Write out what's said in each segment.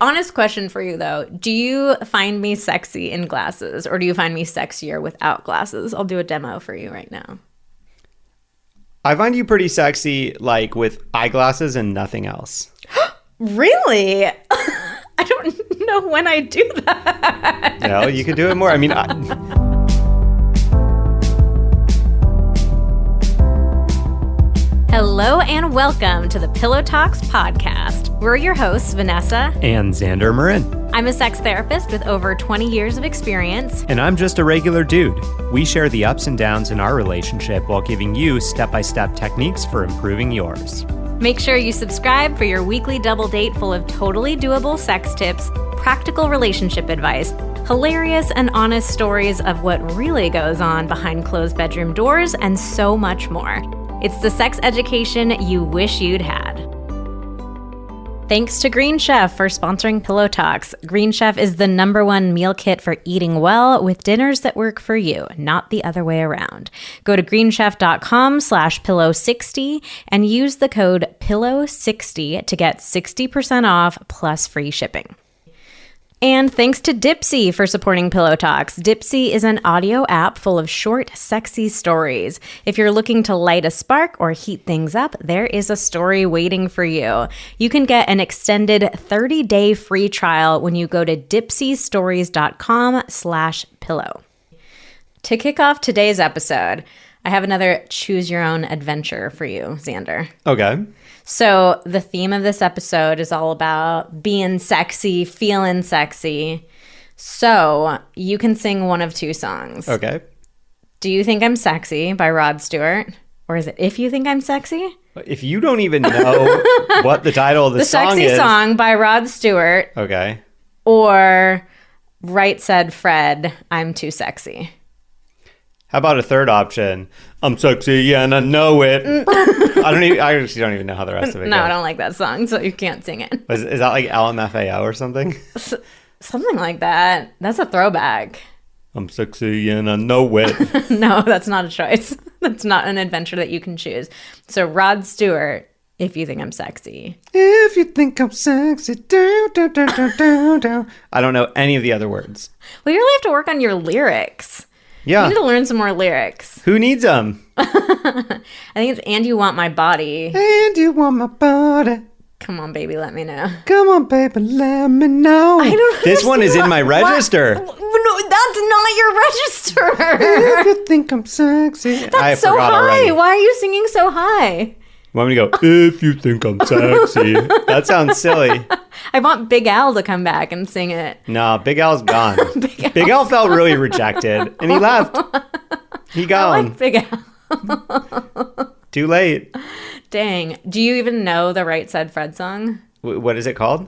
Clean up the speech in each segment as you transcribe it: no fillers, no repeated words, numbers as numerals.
Honest question for you, though. Do you find me sexy in glasses, or do you find me sexier without glasses? I'll do a demo for you right now. I find you pretty sexy, like, with eyeglasses and nothing else. Really? I don't know when I do that. No, you could do it more. I mean, Hello and welcome to the Pillow Talks podcast. We're your hosts, Vanessa and Xander Marin. I'm a sex therapist with over 20 years of experience. And I'm just a regular dude. We share the ups and downs in our relationship while giving you step-by-step techniques for improving yours. Make sure you subscribe for your weekly double date full of totally doable sex tips, practical relationship advice, hilarious and honest stories of what really goes on behind closed bedroom doors, and so much more. It's the sex education you wish you'd had. Thanks to Green Chef for sponsoring Pillow Talks. Green Chef is the #1 meal kit for eating well with dinners that work for you, not the other way around. Go to greenchef.com/pillow60 and use the code pillow60 to get 60% off plus free shipping. And thanks to Dipsea for supporting Pillow Talks. Dipsea is an audio app full of short, sexy stories. If you're looking to light a spark or heat things up, there is a story waiting for you. You can get an extended 30-day free trial when you go to dipseastories.com/pillow. To kick off today's episode, I have another choose your own adventure for you, Xander. Okay. So the theme of this episode is all about being sexy, feeling sexy. So you can sing one of two songs. Okay. Do You Think I'm Sexy by Rod Stewart? Or is it If You Think I'm Sexy? If you don't even know what the title of the song is. The Sexy Song by Rod Stewart. Okay. Or Right Said Fred, I'm Too Sexy. How about a third option? I'm sexy and I know it. I actually don't even know how the rest of it goes. No, I don't like that song, so you can't sing it. Is that like LMFAO or something? Something like that. That's a throwback. I'm sexy and I know it. No, that's not a choice. That's not an adventure that you can choose. So Rod Stewart, If You Think I'm Sexy. If you think I'm sexy, do, do, do, do, do, do. I don't know any of the other words. Well, you really have to work on your lyrics. Yeah. You need to learn some more lyrics. Who needs them? I think it's And You Want My Body. And you want my body. Come on, baby, let me know. Come on, baby, let me know. I don't This one is in my register. No, that's not your register. If you think I'm sexy. That's so high. Already. Why are you singing so high? You want me to go, if you think I'm sexy. That sounds silly. I want Big Al to come back and sing it. No, Big Al's gone. Big Al felt really rejected, and he left. He gone. I like Big Al. Too late. Dang. Do you even know the Right Said Fred song? What is it called?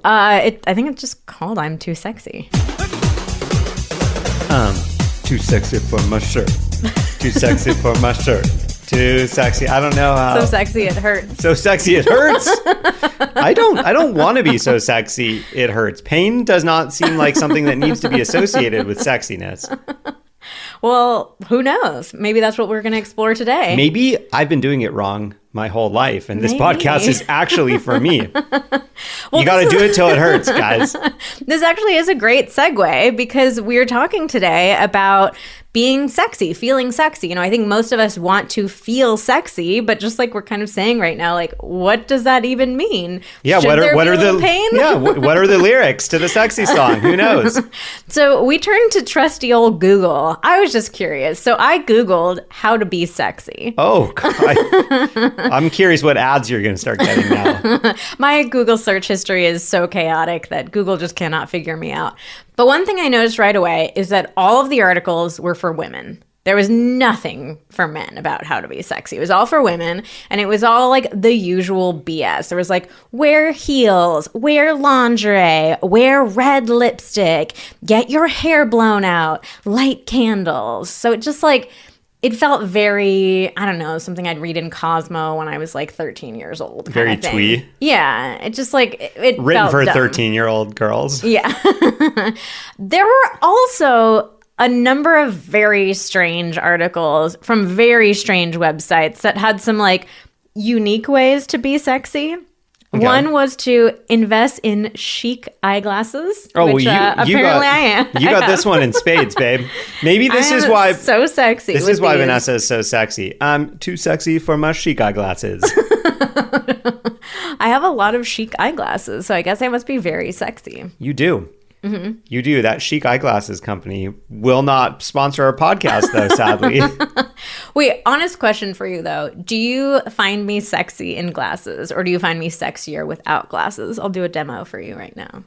I think it's just called I'm Too Sexy. Too sexy for my shirt. Too sexy for my shirt. Too sexy. I don't know how. So sexy it hurts. So sexy it hurts. I don't want to be so sexy it hurts. Pain does not seem like something that needs to be associated with sexiness. Well, who knows? Maybe that's what we're going to explore today. Maybe I've been doing it wrong my whole life, and this podcast is actually for me. Well, you got to do it till it hurts, guys. This actually is a great segue because we're talking today about being sexy, feeling sexy. You know, I think most of us want to feel sexy, but just like we're kind of saying right now, like, what does that even mean? Yeah, what are the pain? Yeah, what are the lyrics to the sexy song? Who knows? So we turned to trusty old Google. I was just curious. So I Googled how to be sexy. Oh, I'm curious what ads you're going to start getting now. My Google search history is so chaotic that Google just cannot figure me out. But one thing I noticed right away is that all of the articles were for women. There was nothing for men about how to be sexy. It was all for women, and it was all like the usual BS. There was like, wear heels, wear lingerie, wear red lipstick, get your hair blown out, light candles. So it just like, it felt very, I don't know, something I'd read in Cosmo when I was like 13 years old. Very twee. Yeah, it just like, it written felt for dumb. 13-year-old girls. Yeah. There were also a number of very strange articles from very strange websites that had some like unique ways to be sexy. Okay. One was to invest in chic eyeglasses. Oh, which, apparently I am. You got this one in spades, babe. Maybe this is why so sexy. This is why Vanessa is so sexy. I'm too sexy for my chic eyeglasses. I have a lot of chic eyeglasses, so I guess I must be very sexy. You do. Mm-hmm. You do. That chic eyeglasses company will not sponsor our podcast, though, sadly. Wait, honest question for you, though. Do you find me sexy in glasses, or do you find me sexier without glasses? I'll do a demo for you right now.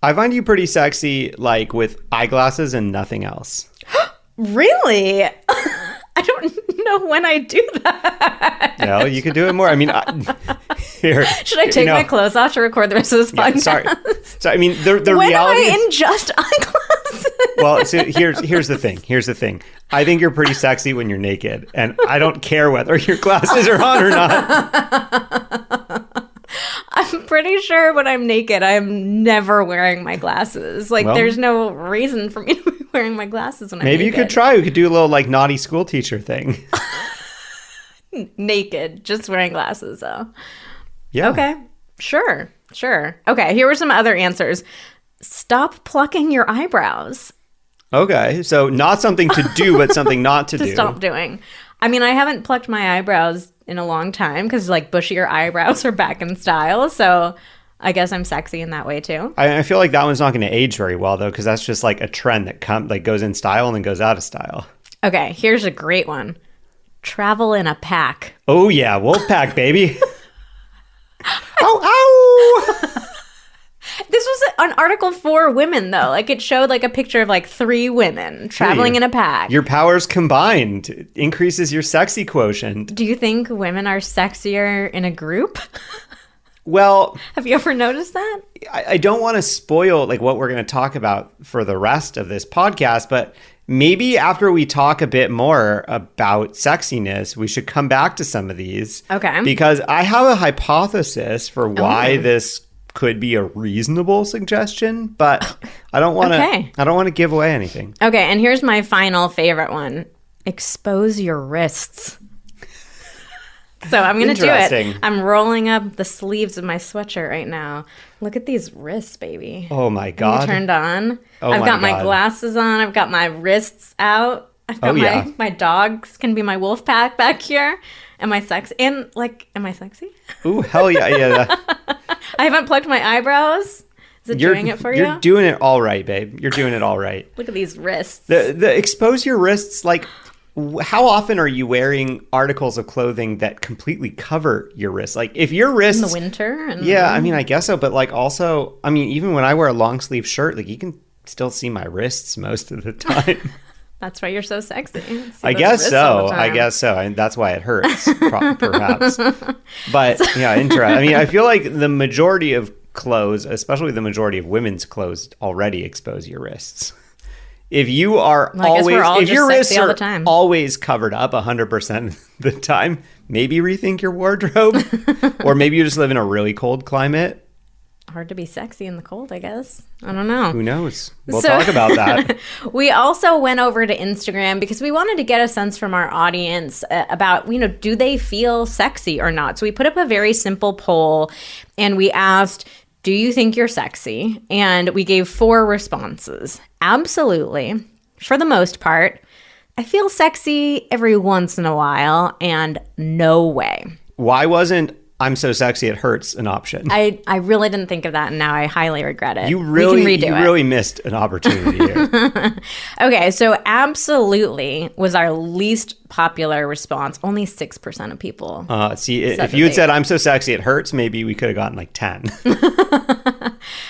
I find you pretty sexy, like, with eyeglasses and nothing else. Really? I don't know when I do that. No, you could do it more. I mean, here. Should I take my clothes off to record the rest of this podcast? Sorry. I mean, the when reality am I in just eyeglasses? Well, so here's the thing. Here's the thing. I think you're pretty sexy when you're naked, and I don't care whether your glasses are on or not. I'm pretty sure when I'm naked, I'm never wearing my glasses. Like, there's no reason for me to be wearing my glasses when I'm naked. Maybe you could try. We could do a little, like, naughty school teacher thing. Naked, just wearing glasses, though. Yeah. Okay. Sure. Okay, here were some other answers. Stop plucking your eyebrows. Okay, so not something to do, but something not to do. Stop doing. I mean, I haven't plucked my eyebrows in a long time because, like, bushier eyebrows are back in style. So I guess I'm sexy in that way, too. I feel like that one's not going to age very well, though, because that's just, like, a trend that goes in style and then goes out of style. Okay, here's a great one. Travel in a pack. Oh, yeah. Wolf pack, baby. Ow! This was an article for women, though. Like, it showed, like, a picture of, like, 3 women traveling in a pack. Your powers combined. It increases your sexy quotient. Do you think women are sexier in a group? Well... Have you ever noticed that? I don't want to spoil, like, what we're going to talk about for the rest of this podcast, but maybe after we talk a bit more about sexiness, we should come back to some of these. Okay. Because I have a hypothesis for why this could be a reasonable suggestion, but I don't want to I don't want to give away anything. Okay, and here's my final favorite one. Expose your wrists. So I'm going to do it. I'm rolling up the sleeves of my sweatshirt right now. Look at these wrists, baby. Oh my God. Turned on. I've got my glasses on. I've got my wrists out. I've got my dogs can be my wolf pack back here. Am I sexy? And, like, am I sexy? Ooh, hell yeah. Yeah. I haven't plucked my eyebrows. Is it doing it for you? You're doing it all right, babe. You're doing it all right. Look at these wrists. The expose your wrists, like, how often are you wearing articles of clothing that completely cover your wrists? Like, if your wrists... In the winter? Yeah, I mean, I guess so. But, like, also, I mean, even when I wear a long sleeve shirt, like, you can still see my wrists most of the time. That's why you're so sexy. I guess so. And that's why it hurts, perhaps. But, yeah, interesting. I mean, I feel like the majority of clothes, especially the majority of women's clothes, already expose your wrists. If you are if your wrists are always covered up 100% of the time, maybe rethink your wardrobe. Or maybe you just live in a really cold climate. Hard to be sexy in the cold, I guess. I don't know. Who knows? We'll talk about that. We also went over to Instagram because we wanted to get a sense from our audience about, do they feel sexy or not? So we put up a very simple poll and we asked, do you think you're sexy? And we gave 4 responses. Absolutely. For the most part. I feel sexy every once in a while. And no way. Why wasn't I'm so sexy it hurts an option? I really didn't think of that, and now I highly regret it. You really missed an opportunity here. Okay, so absolutely was our least popular response. Only 6% of people. See, if you had said I'm so sexy it hurts, maybe we could have gotten like 10.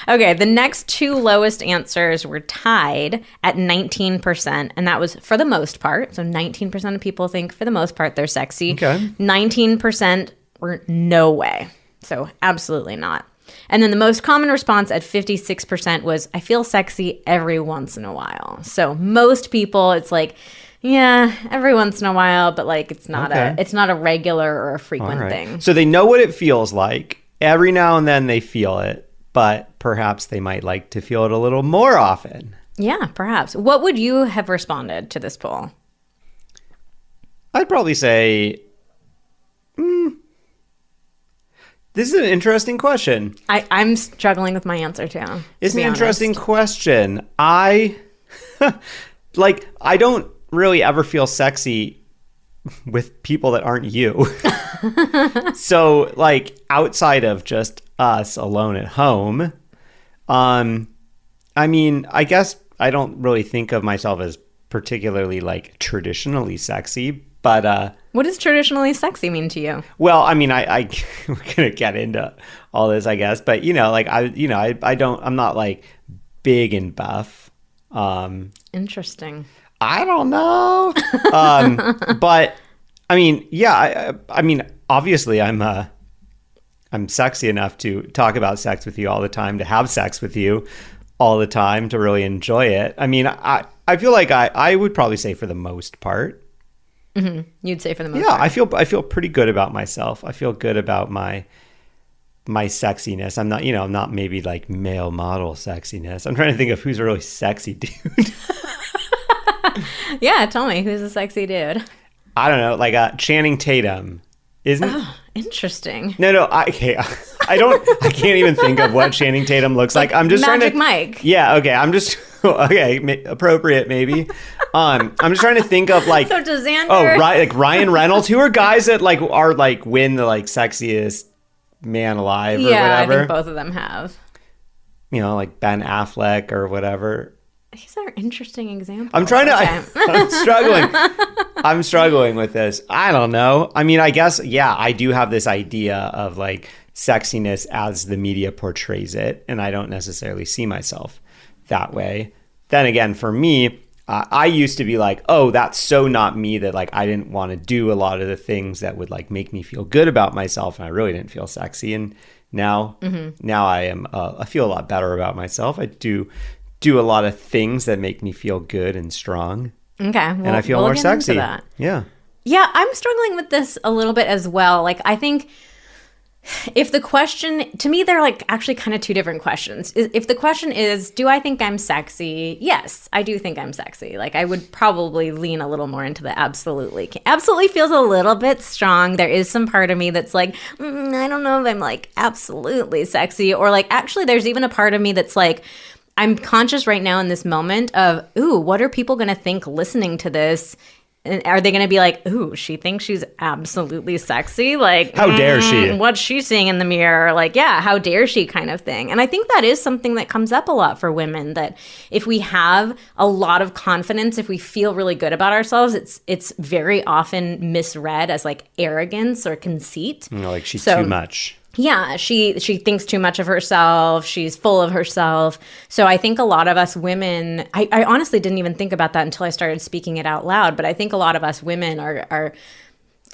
Okay, the next 2 lowest answers were tied at 19%, and that was for the most part. So 19% of people think for the most part they're sexy. Okay. 19% were no way. So absolutely not. And then the most common response at 56% was, I feel sexy every once in a while. So most people, it's like, yeah, every once in a while, but like it's not a regular or a frequent thing. So they know what it feels like. Every now and then they feel it, but perhaps they might like to feel it a little more often. Yeah, perhaps. What would you have responded to this poll? I'd probably say, This is an interesting question. I'm struggling with my answer too. It's an interesting question. I don't really ever feel sexy with people that aren't you. So like outside of just us alone at home, I mean, I guess I don't really think of myself as particularly like traditionally sexy, but what does traditionally sexy mean to you? well, I mean, I we're gonna get into all this, I guess, but like I'm not like big and buff. Interesting. I don't know. But I mean, yeah, I mean, obviously I'm sexy enough to talk about sex with you all the time, to have sex with you all the time, to really enjoy it. I mean, I feel like I would probably say for the most part. Mm-hmm. You'd say for the most part. Yeah, I feel pretty good about myself. I feel good about my sexiness. I'm not, I'm not maybe like male model sexiness. I'm trying to think of who's a really sexy dude. Yeah, tell me, who's a sexy dude? I don't know, like Channing Tatum. Isn't? Oh, interesting. No, I can't even think of what Channing Tatum looks like. I'm just Magic trying to. Mike. Yeah. Okay. I'm just okay. Appropriate, maybe. I'm just trying to think of like. So does Xander. Oh, right. Like Ryan Reynolds, who are guys that like are like win the like sexiest man alive or yeah, whatever. I think both of them have. Like Ben Affleck or whatever. These are interesting examples. I'm trying to. I'm struggling. I'm struggling with this. I don't know. I mean, I guess, yeah, I do have this idea of like sexiness as the media portrays it, and I don't necessarily see myself that way. Then again, for me, I used to be like, oh, that's so not me, that like I didn't want to do a lot of the things that would like make me feel good about myself, and I really didn't feel sexy. And now I feel a lot better about myself. I do a lot of things that make me feel good and strong. Okay. And I feel more sexy. Yeah. Yeah, I'm struggling with this a little bit as well. Like, I think if the question, to me, they're like actually kind of two different questions. If the question is, do I think I'm sexy? Yes, I do think I'm sexy. Like, I would probably lean a little more into the absolutely. Absolutely feels a little bit strong. There is some part of me that's like, I don't know if I'm like absolutely sexy. Or like, actually, there's even a part of me that's like, I'm conscious right now in this moment of, ooh, what are people going to think listening to this? And are they going to be like, ooh, she thinks she's absolutely sexy? Like, how dare she? What's she seeing in the mirror? Like, yeah, how dare she kind of thing. And I think that is something that comes up a lot for women, that if we have a lot of confidence, if we feel really good about ourselves, it's very often misread as like arrogance or conceit. Like she's too much. Yeah, she thinks too much of herself. She's full of herself. So I think a lot of us women, I honestly didn't even think about that until I started speaking it out loud, but I think a lot of us women are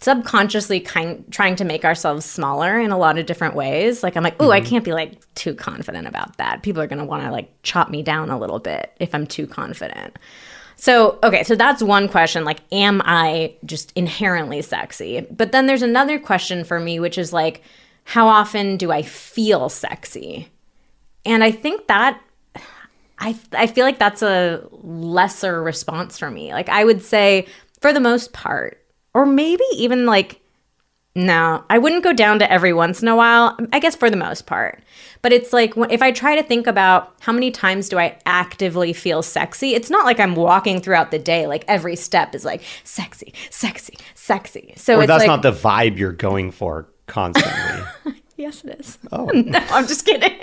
subconsciously trying to make ourselves smaller in a lot of different ways. Like I'm like, ooh, I can't be like too confident about that. People are going to want to like chop me down a little bit if I'm too confident. So, okay, so that's one question, like, am I just inherently sexy? But then there's another question for me, which is like, how often do I feel sexy? And I think that I feel like that's a lesser response for me. Like I would say for the most part, or maybe even like, no, I wouldn't go down to every once in a while. I guess for the most part. But it's like if I try to think about how many times do I actively feel sexy, it's not like I'm walking throughout the day. Like every step is like sexy, sexy, sexy. So or it's that's like, not the vibe you're going for constantly. Yes, it is. Oh. No, I'm just kidding.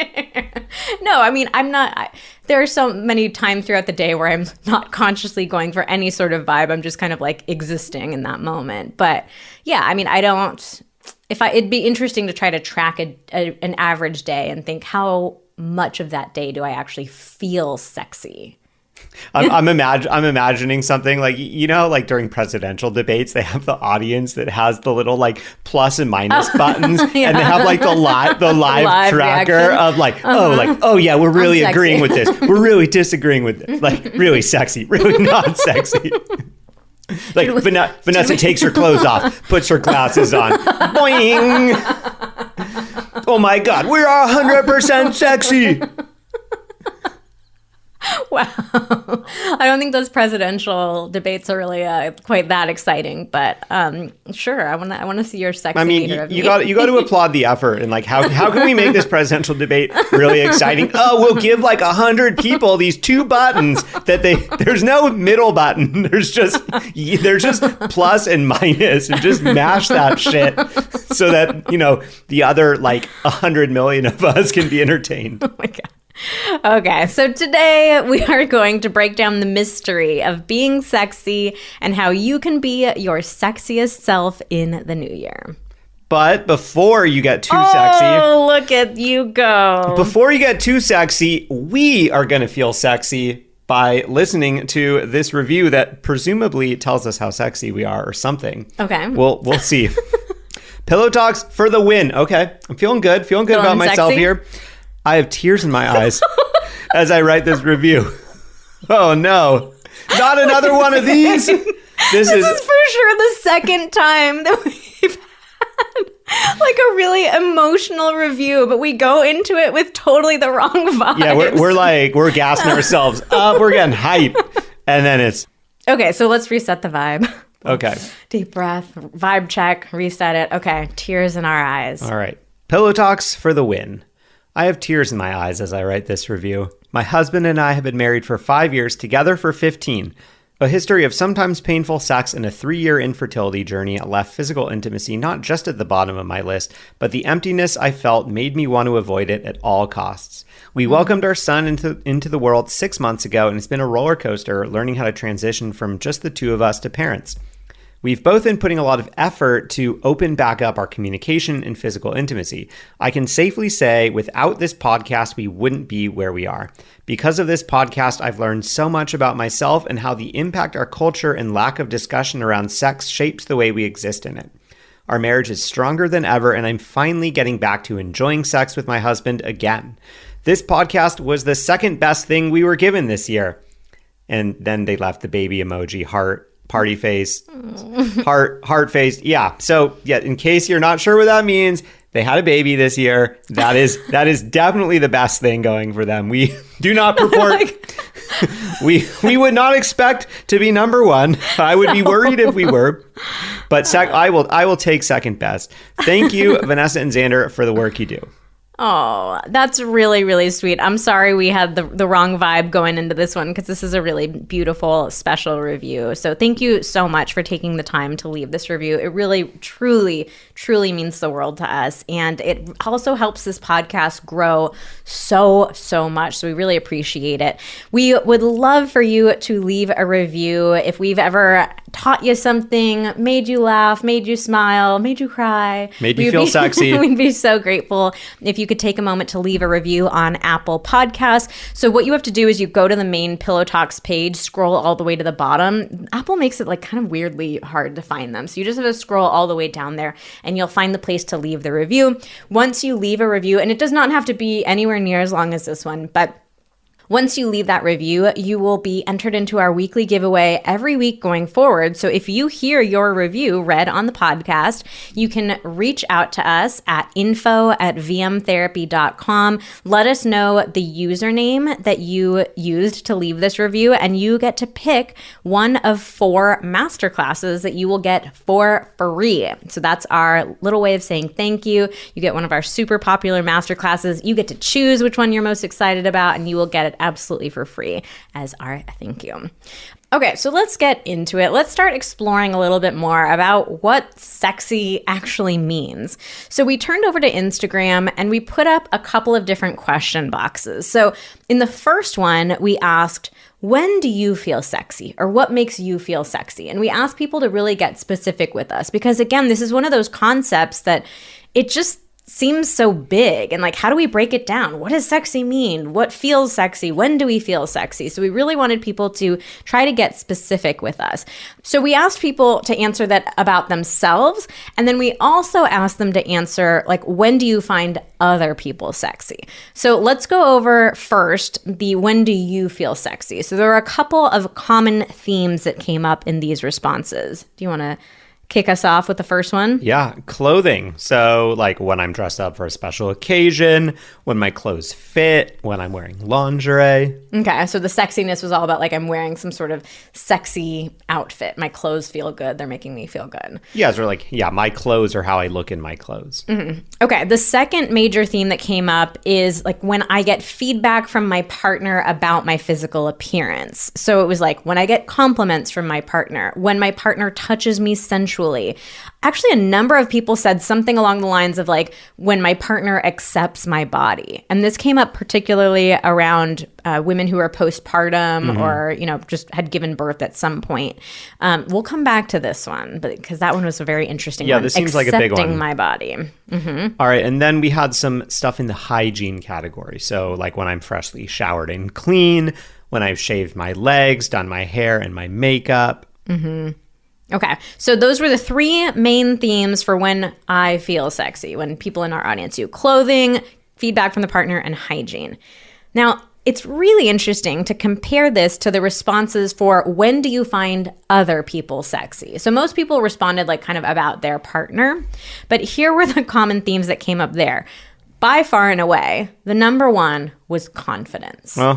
No, I mean, I'm not. There are so many times throughout the day where I'm not consciously going for any sort of vibe. I'm just kind of like existing in that moment. But yeah, I mean, I don't. It'd be interesting to try to track an average day and think how much of that day do I actually feel sexy. I'm imagining something like, like during presidential debates, they have the audience that has the little like plus and minus buttons, yeah. And they have like the live tracker reaction. Of like, oh yeah, we're really agreeing with this. We're really disagreeing with this. Like really sexy, really not sexy. Like Vanessa takes her clothes off, puts her glasses on. Boing! Oh my God, we're 100% sexy. Wow. I don't think those presidential debates are really quite that exciting, but sure. I want to see your sexy meter of you got to applaud the effort and like how can we make this presidential debate really exciting? Oh, we'll give like 100 people these 2 buttons that there's no middle button. There's just plus and minus, and just mash that shit so that, you know, the other like 100 million of us can be entertained. Oh my God. Okay, so today we are going to break down the mystery of being sexy and how you can be your sexiest self in the new year. But before you get too sexy... Oh, look at you go. Before you get too sexy, we are going to feel sexy by listening to this review that presumably tells us how sexy we are or something. Okay. We'll see. Pillow Talks for the win. Okay, I'm feeling good about myself sexy? here. I have tears in my eyes as I write this review. Oh no, not another one of these. This is for sure the second time that we've had like a really emotional review, but we go into it with totally the wrong vibes. Yeah, we're gassing ourselves up. We're getting hype. And then it's... Okay, so let's reset the vibe. Okay. Deep breath, vibe check, reset it. Okay, tears in our eyes. All right. Pillow Talks for the win. I have tears in my eyes as I write this review. My husband and I have been married for 5 years, together for 15. A history of sometimes painful sex and a 3-year infertility journey left physical intimacy not just at the bottom of my list, but the emptiness I felt made me want to avoid it at all costs. We welcomed our son into the world 6 months ago, and it's been a roller coaster learning how to transition from just the 2 of us to parents. We've both been putting a lot of effort to open back up our communication and physical intimacy. I can safely say without this podcast, we wouldn't be where we are. Because of this podcast, I've learned so much about myself and how the impact our culture and lack of discussion around sex shapes the way we exist in it. Our marriage is stronger than ever, and I'm finally getting back to enjoying sex with my husband again. This podcast was the second best thing we were given this year. And then they left the baby emoji, heart, party face, heart face. Yeah. So yeah, in case you're not sure what that means, they had a baby this year. That is definitely the best thing going for them. We do not purport. we would not expect to be number 1. I would be worried if we were. But I will take second best. Thank you, Vanessa and Xander, for the work you do. Oh, that's really, really sweet. I'm sorry we had the wrong vibe going into this one, because this is a really beautiful, special review. So thank you so much for taking the time to leave this review. It really, truly, truly means the world to us. And it also helps this podcast grow so, so much. So we really appreciate it. We would love for you to leave a review if we've ever taught you something, made you laugh, made you smile, made you cry. Made you feel sexy. We'd be so grateful if you could take a moment to leave a review on Apple Podcasts. So what you have to do is you go to the main Pillow Talks page, scroll all the way to the bottom. Apple makes it like kind of weirdly hard to find them. So you just have to scroll all the way down there and you'll find the place to leave the review. Once you leave a review, and it does not have to be anywhere near as long as this one, but once you leave that review, you will be entered into our weekly giveaway every week going forward. So if you hear your review read on the podcast, you can reach out to us at info@vmtherapy.com. Let us know the username that you used to leave this review, and you get to pick one of 4 masterclasses that you will get for free. So that's our little way of saying thank you. You get one of our super popular masterclasses. You get to choose which one you're most excited about, and you will get it absolutely for free as our thank you. Okay, so let's get into it. Let's start exploring a little bit more about what sexy actually means. So we turned over to Instagram and we put up a couple of different question boxes. So in the first one, we asked, when do you feel sexy, or what makes you feel sexy? And we asked people to really get specific with us, because again, this is one of those concepts that it just seems so big, and like, how do we break it down? What does sexy mean? What feels sexy? When do we feel sexy? So we really wanted people to try to get specific with us. So we asked people to answer that about themselves, and then we also asked them to answer, like, when do you find other people sexy? So let's go over first the when do you feel sexy? So there are a couple of common themes that came up in these responses. Do you want to kick us off with the first one? Yeah, clothing. So like when I'm dressed up for a special occasion, when my clothes fit, when I'm wearing lingerie. Okay, so the sexiness was all about like I'm wearing some sort of sexy outfit. My clothes feel good. They're making me feel good. Yeah, so like, yeah, my clothes are how I look in my clothes. Mm-hmm. Okay, the second major theme that came up is like when I get feedback from my partner about my physical appearance. So it was like when I get compliments from my partner, when my partner touches me sensually. Actually, a number of people said something along the lines of like when my partner accepts my body. And this came up particularly around women who are postpartum or, you know, just had given birth at some point. We'll come back to this one because that one was a very interesting one. Yeah, this seems like a big one. Accepting my body. Mm-hmm. All right. And then we had some stuff in the hygiene category. So like when I'm freshly showered and clean, when I've shaved my legs, done my hair and my makeup. Mm-hmm. Okay, so those were the three main themes for when I feel sexy, when people in our audience do clothing, feedback from the partner, and hygiene. Now, it's really interesting to compare this to the responses for when do you find other people sexy? So most people responded like kind of about their partner, but here were the common themes that came up there. By far and away, the number one was confidence. And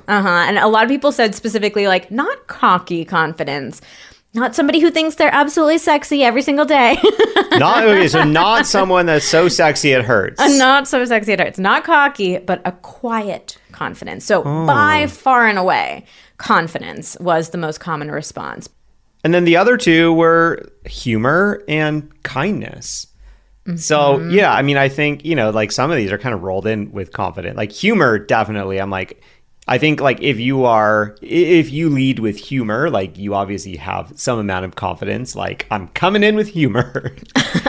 a lot of people said specifically like not cocky confidence, not somebody who thinks they're absolutely sexy every single day. Not someone that's so sexy it hurts. Not so sexy it hurts. Not cocky, but a quiet confidence. So by far and away, confidence was the most common response. And then the other two were humor and kindness. Mm-hmm. So, yeah, I mean, I think, you know, like some of these are kind of rolled in with confident. Like humor, definitely. I think like if you lead with humor, like you obviously have some amount of confidence, like I'm coming in with humor.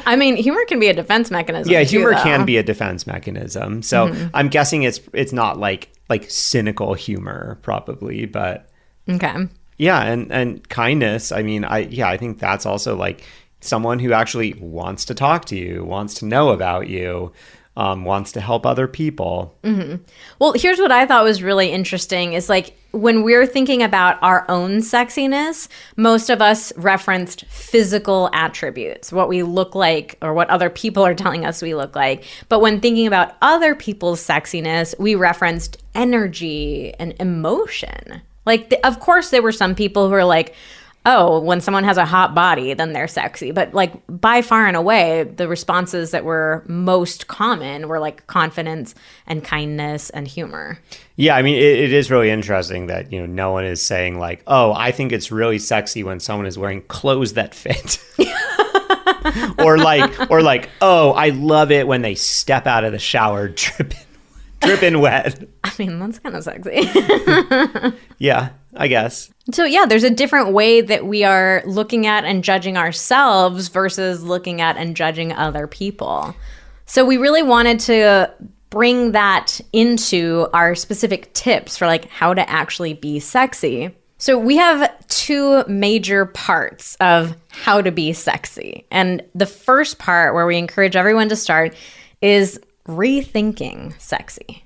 I mean, humor can be a defense mechanism. Yeah, humor can be a defense mechanism. So I'm guessing it's not like cynical humor probably, but okay. Yeah, and kindness, I mean, I think that's also like someone who actually wants to talk to you, wants to know about you. Wants to help other people. Mm-hmm. Well, here's what I thought was really interesting is like when we're thinking about our own sexiness, most of us referenced physical attributes, what we look like or what other people are telling us we look like. But when thinking about other people's sexiness, we referenced energy and emotion. Like, of course, there were some people who are like, oh, when someone has a hot body, then they're sexy. But like by far and away, the responses that were most common were like confidence and kindness and humor. Yeah, I mean, it is really interesting that, you know, no one is saying like, oh, I think it's really sexy when someone is wearing clothes that fit. or like, oh, I love it when they step out of the shower dripping wet. I mean, that's kind of sexy. Yeah, I guess. So yeah, there's a different way that we are looking at and judging ourselves versus looking at and judging other people. So we really wanted to bring that into our specific tips for like how to actually be sexy. So we have two major parts of how to be sexy. And the first part where we encourage everyone to start is rethinking sexy.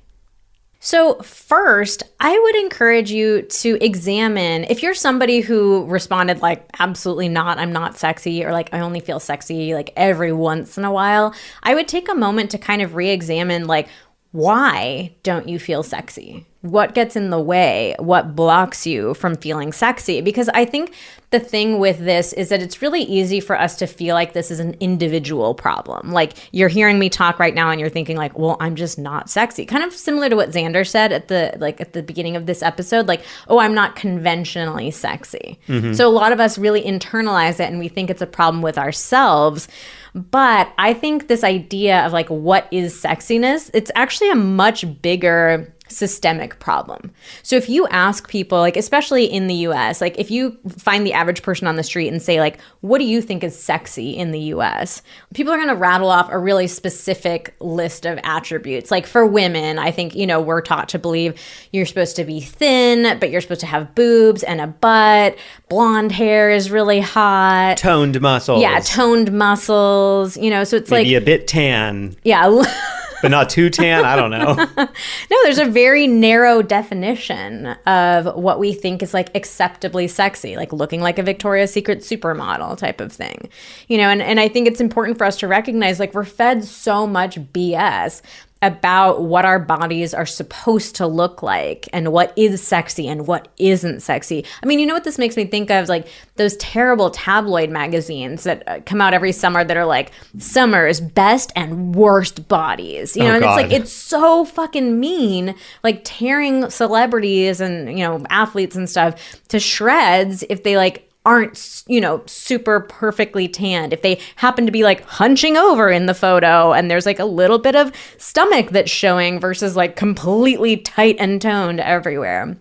So first, I would encourage you to examine if you're somebody who responded like, absolutely not, I'm not sexy, or like, I only feel sexy like every once in a while. I would take a moment to kind of re-examine like, why don't you feel sexy? What gets in the way? What blocks you from feeling sexy? Because I think the thing with this is that it's really easy for us to feel like this is an individual problem. Like you're hearing me talk right now and you're thinking like, well, I'm just not sexy. Kind of similar to what Xander said at the beginning of this episode, like, oh, I'm not conventionally sexy. Mm-hmm. So a lot of us really internalize it and we think it's a problem with ourselves. But I think this idea of like, what is sexiness? It's actually a much bigger systemic problem. So if you ask people, like especially in the US, like if you find the average person on the street and say like, what do you think is sexy in the US? People are going to rattle off a really specific list of attributes. Like for women, I think, you know, we're taught to believe you're supposed to be thin, but you're supposed to have boobs and a butt. Blonde hair is really hot. Toned muscles. Yeah, toned muscles, you know, so it's maybe like a bit tan. Yeah. but not too tan. I don't know. No, there's a very narrow definition of what we think is like acceptably sexy, like looking like a Victoria's Secret supermodel type of thing. And I think it's important for us to recognize, like, we're fed so much BS about what our bodies are supposed to look like and what is sexy and what isn't sexy. I mean, you know what this makes me think of? Like those terrible tabloid magazines that come out every summer that are like summer's best and worst bodies. And God. it's like, it's so fucking mean, like tearing celebrities and, athletes and stuff to shreds if they like aren't, super perfectly tanned. If they happen to be like hunching over in the photo and there's like a little bit of stomach that's showing versus like completely tight and toned everywhere.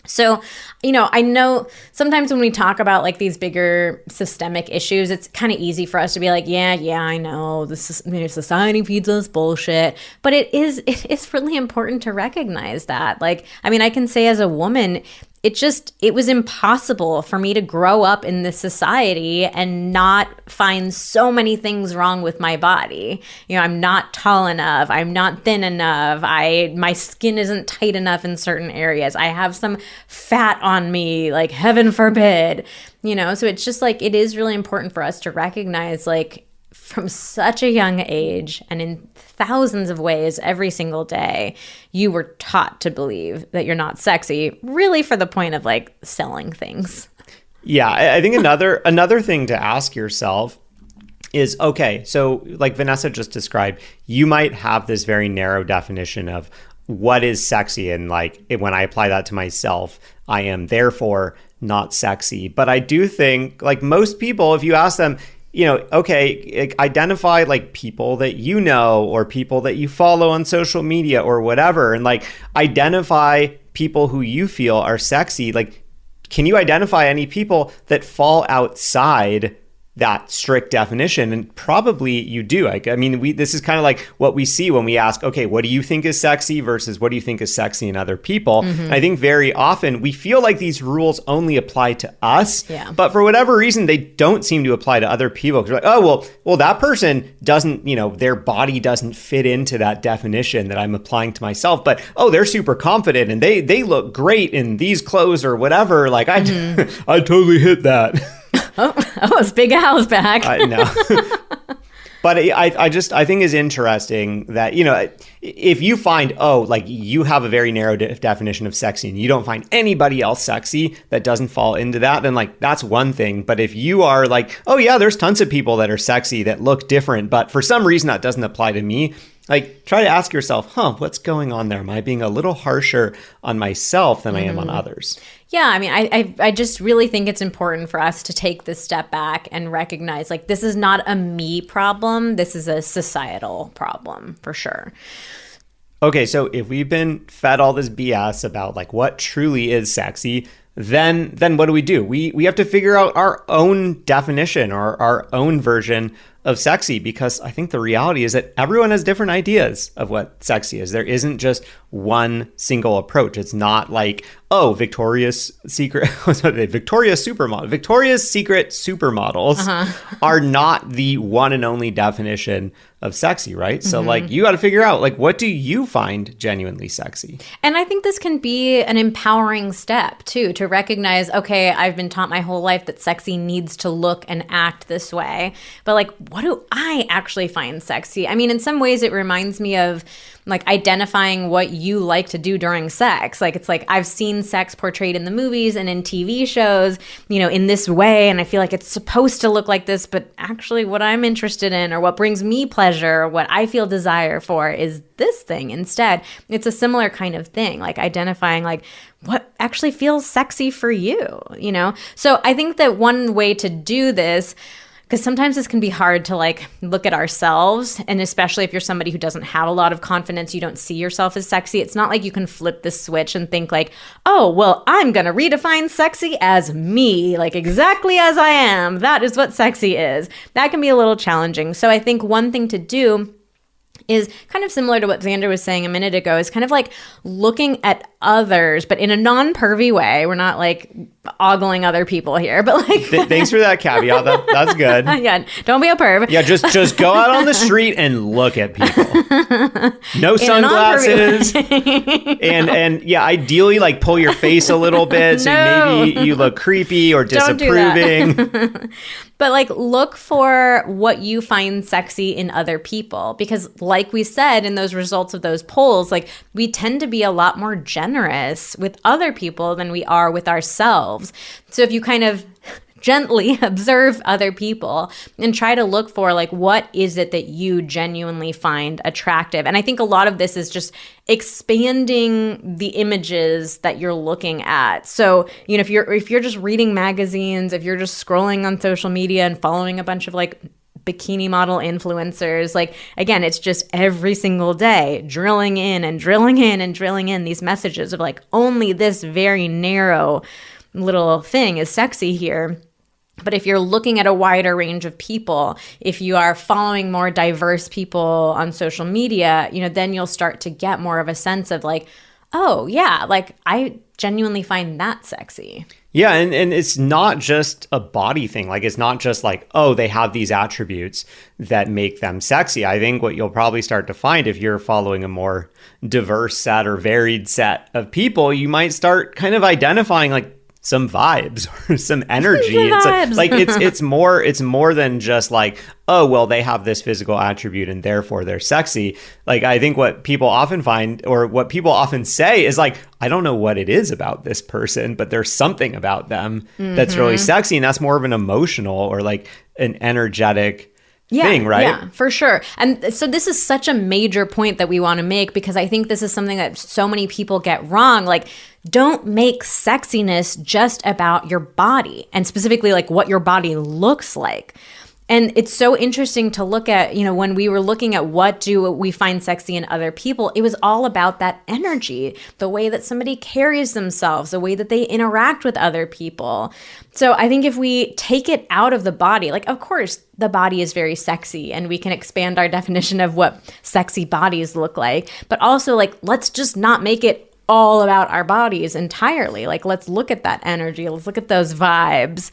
So, I know sometimes when we talk about like these bigger systemic issues, it's kind of easy for us to be like, yeah, I know this is, society feeds us bullshit. But it's really important to recognize that. Like, I mean, I can say as a woman, it was impossible for me to grow up in this society and not find so many things wrong with my body. I'm not tall enough. I'm not thin enough. My skin isn't tight enough in certain areas. I have some fat on me, like heaven forbid. So it's just like, it is really important for us to recognize, like, from such a young age and in thousands of ways every single day, you were taught to believe that you're not sexy, really for the point of like selling things. Yeah, I think another thing to ask yourself is, okay, so like Vanessa just described, you might have this very narrow definition of what is sexy. And like when I apply that to myself, I am therefore not sexy. But I do think like most people, if you ask them, okay, identify like people that you know or people that you follow on social media or whatever, and like identify people who you feel are sexy. Like, can you identify any people that fall outside that strict definition? And probably you do. I mean, this is kind of like what we see when we ask, okay, what do you think is sexy versus what do you think is sexy in other people? Mm-hmm. And I think very often we feel like these rules only apply to us, but for whatever reason, they don't seem to apply to other people. Because we're like, oh, well, that person doesn't, their body doesn't fit into that definition that I'm applying to myself. But, oh, they're super confident and they look great in these clothes or whatever. Like, I totally hit that. Oh, it's Big Al's back. I know. But I think is interesting that, if you find, like you have a very narrow definition of sexy and you don't find anybody else sexy that doesn't fall into that, then like that's one thing. But if you are like, oh yeah, there's tons of people that are sexy that look different, but for some reason that doesn't apply to me, like try to ask yourself, what's going on there? Am I being a little harsher on myself than I am on others? Yeah, I mean, I just really think it's important for us to take this step back and recognize, like, this is not a me problem. This is a societal problem, for sure. Okay, so if we've been fed all this BS about, like, what truly is sexy, then what do? We have to figure out our own definition or our own version of sexy, because I think the reality is that everyone has different ideas of what sexy is. There isn't just one single approach. It's not like, oh, Victoria's Secret supermodels are not the one and only definition of sexy, right? So like you got to figure out, like, what do you find genuinely sexy? And I think this can be an empowering step too, to recognize, okay, I've been taught my whole life that sexy needs to look and act this way, but like, what do I actually find sexy? I mean, in some ways it reminds me of like identifying what you like to do during sex. Like, it's like, I've seen sex portrayed in the movies and in TV shows, in this way. And I feel like it's supposed to look like this, but actually what I'm interested in or what brings me pleasure or what I feel desire for is this thing instead. It's a similar kind of thing, like identifying like what actually feels sexy for you, So I think that one way to do this, because sometimes this can be hard to like look at ourselves, and especially if you're somebody who doesn't have a lot of confidence, you don't see yourself as sexy. It's not like you can flip this switch and think like, oh, well, I'm going to redefine sexy as me, like exactly as I am. That is what sexy is. That can be a little challenging. So I think one thing to do is kind of similar to what Xander was saying a minute ago, is kind of like looking at others, but in a non-pervy way. We're not like ogling other people here, but like... Thanks for that caveat. That's good. Yeah, don't be a perv. Yeah, just go out on the street and look at people. No sunglasses. and yeah, ideally like pull your face a little bit so maybe you look creepy or disapproving. Don't do that. But like look for what you find sexy in other people, because like we said in those results of those polls, like we tend to be a lot more generous with other people than we are with ourselves. So if you kind of gently observe other people and try to look for like what is it that you genuinely find attractive. And I think a lot of this is just expanding the images that you're looking at. So, you know, if you're just reading magazines, if you're just scrolling on social media and following a bunch of like bikini model influencers, like again, it's just every single day drilling in and drilling in and drilling in these messages of like only this very narrow little thing is sexy here. But if you're looking at a wider range of people, if you are following more diverse people on social media, you know, then you'll start to get more of a sense of like, oh yeah, like I genuinely find that sexy. Yeah, and it's not just a body thing. Like it's not just like, oh, they have these attributes that make them sexy. I think what you'll probably start to find if you're following a more diverse set or varied set of people, you might start kind of identifying like some vibes or some energy. It's more than just like, oh, well, they have this physical attribute and therefore they're sexy. Like, I think what people often find or what people often say is like, I don't know what it is about this person, but there's something about them that's really sexy. And that's more of an emotional or like an energetic thing, right? Yeah, for sure. And so this is such a major point that we want to make, because I think this is something that so many people get wrong. Like, don't make sexiness just about your body, and specifically like what your body looks like. And it's so interesting to look at, you know, when we were looking at what do we find sexy in other people, it was all about that energy, the way that somebody carries themselves, the way that they interact with other people. So I think if we take it out of the body, like, of course, the body is very sexy and we can expand our definition of what sexy bodies look like, but also like, let's just not make it all about our bodies entirely. Like, let's look at that energy. Let's look at those vibes.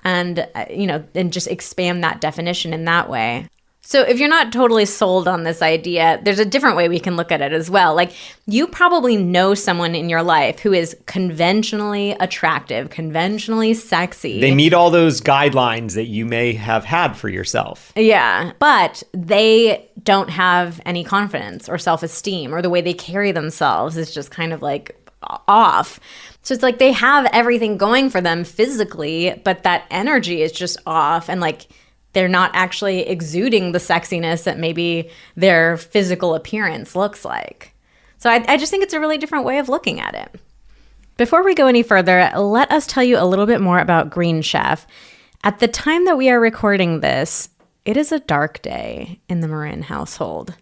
And, you know, and just expand that definition in that way. So if you're not totally sold on this idea, there's a different way we can look at it as well. Like, you probably know someone in your life who is conventionally attractive, conventionally sexy. They meet all those guidelines that you may have had for yourself. Yeah, but they don't have any confidence or self-esteem, or the way they carry themselves is just kind of like off. So it's like they have everything going for them physically, but that energy is just off, and like they're not actually exuding the sexiness that maybe their physical appearance looks like. So I just think it's a really different way of looking at it. Before we go any further, let us tell you a little bit more about Green Chef. At the time that we are recording this, it is a dark day in the Marin household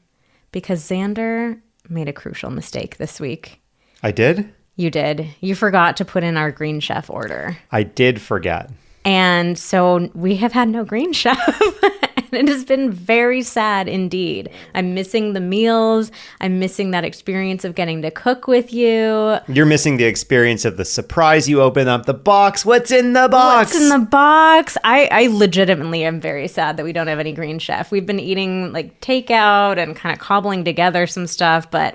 because Xander made a crucial mistake this week. I did? You did. You forgot to put in our Green Chef order. I did forget. And so we have had no Green Chef. And it has been very sad indeed. I'm missing the meals. I'm missing that experience of getting to cook with you. You're missing the experience of the surprise. You open up the box. What's in the box? What's in the box? I legitimately am very sad that we don't have any Green Chef. We've been eating like takeout and kind of cobbling together some stuff, but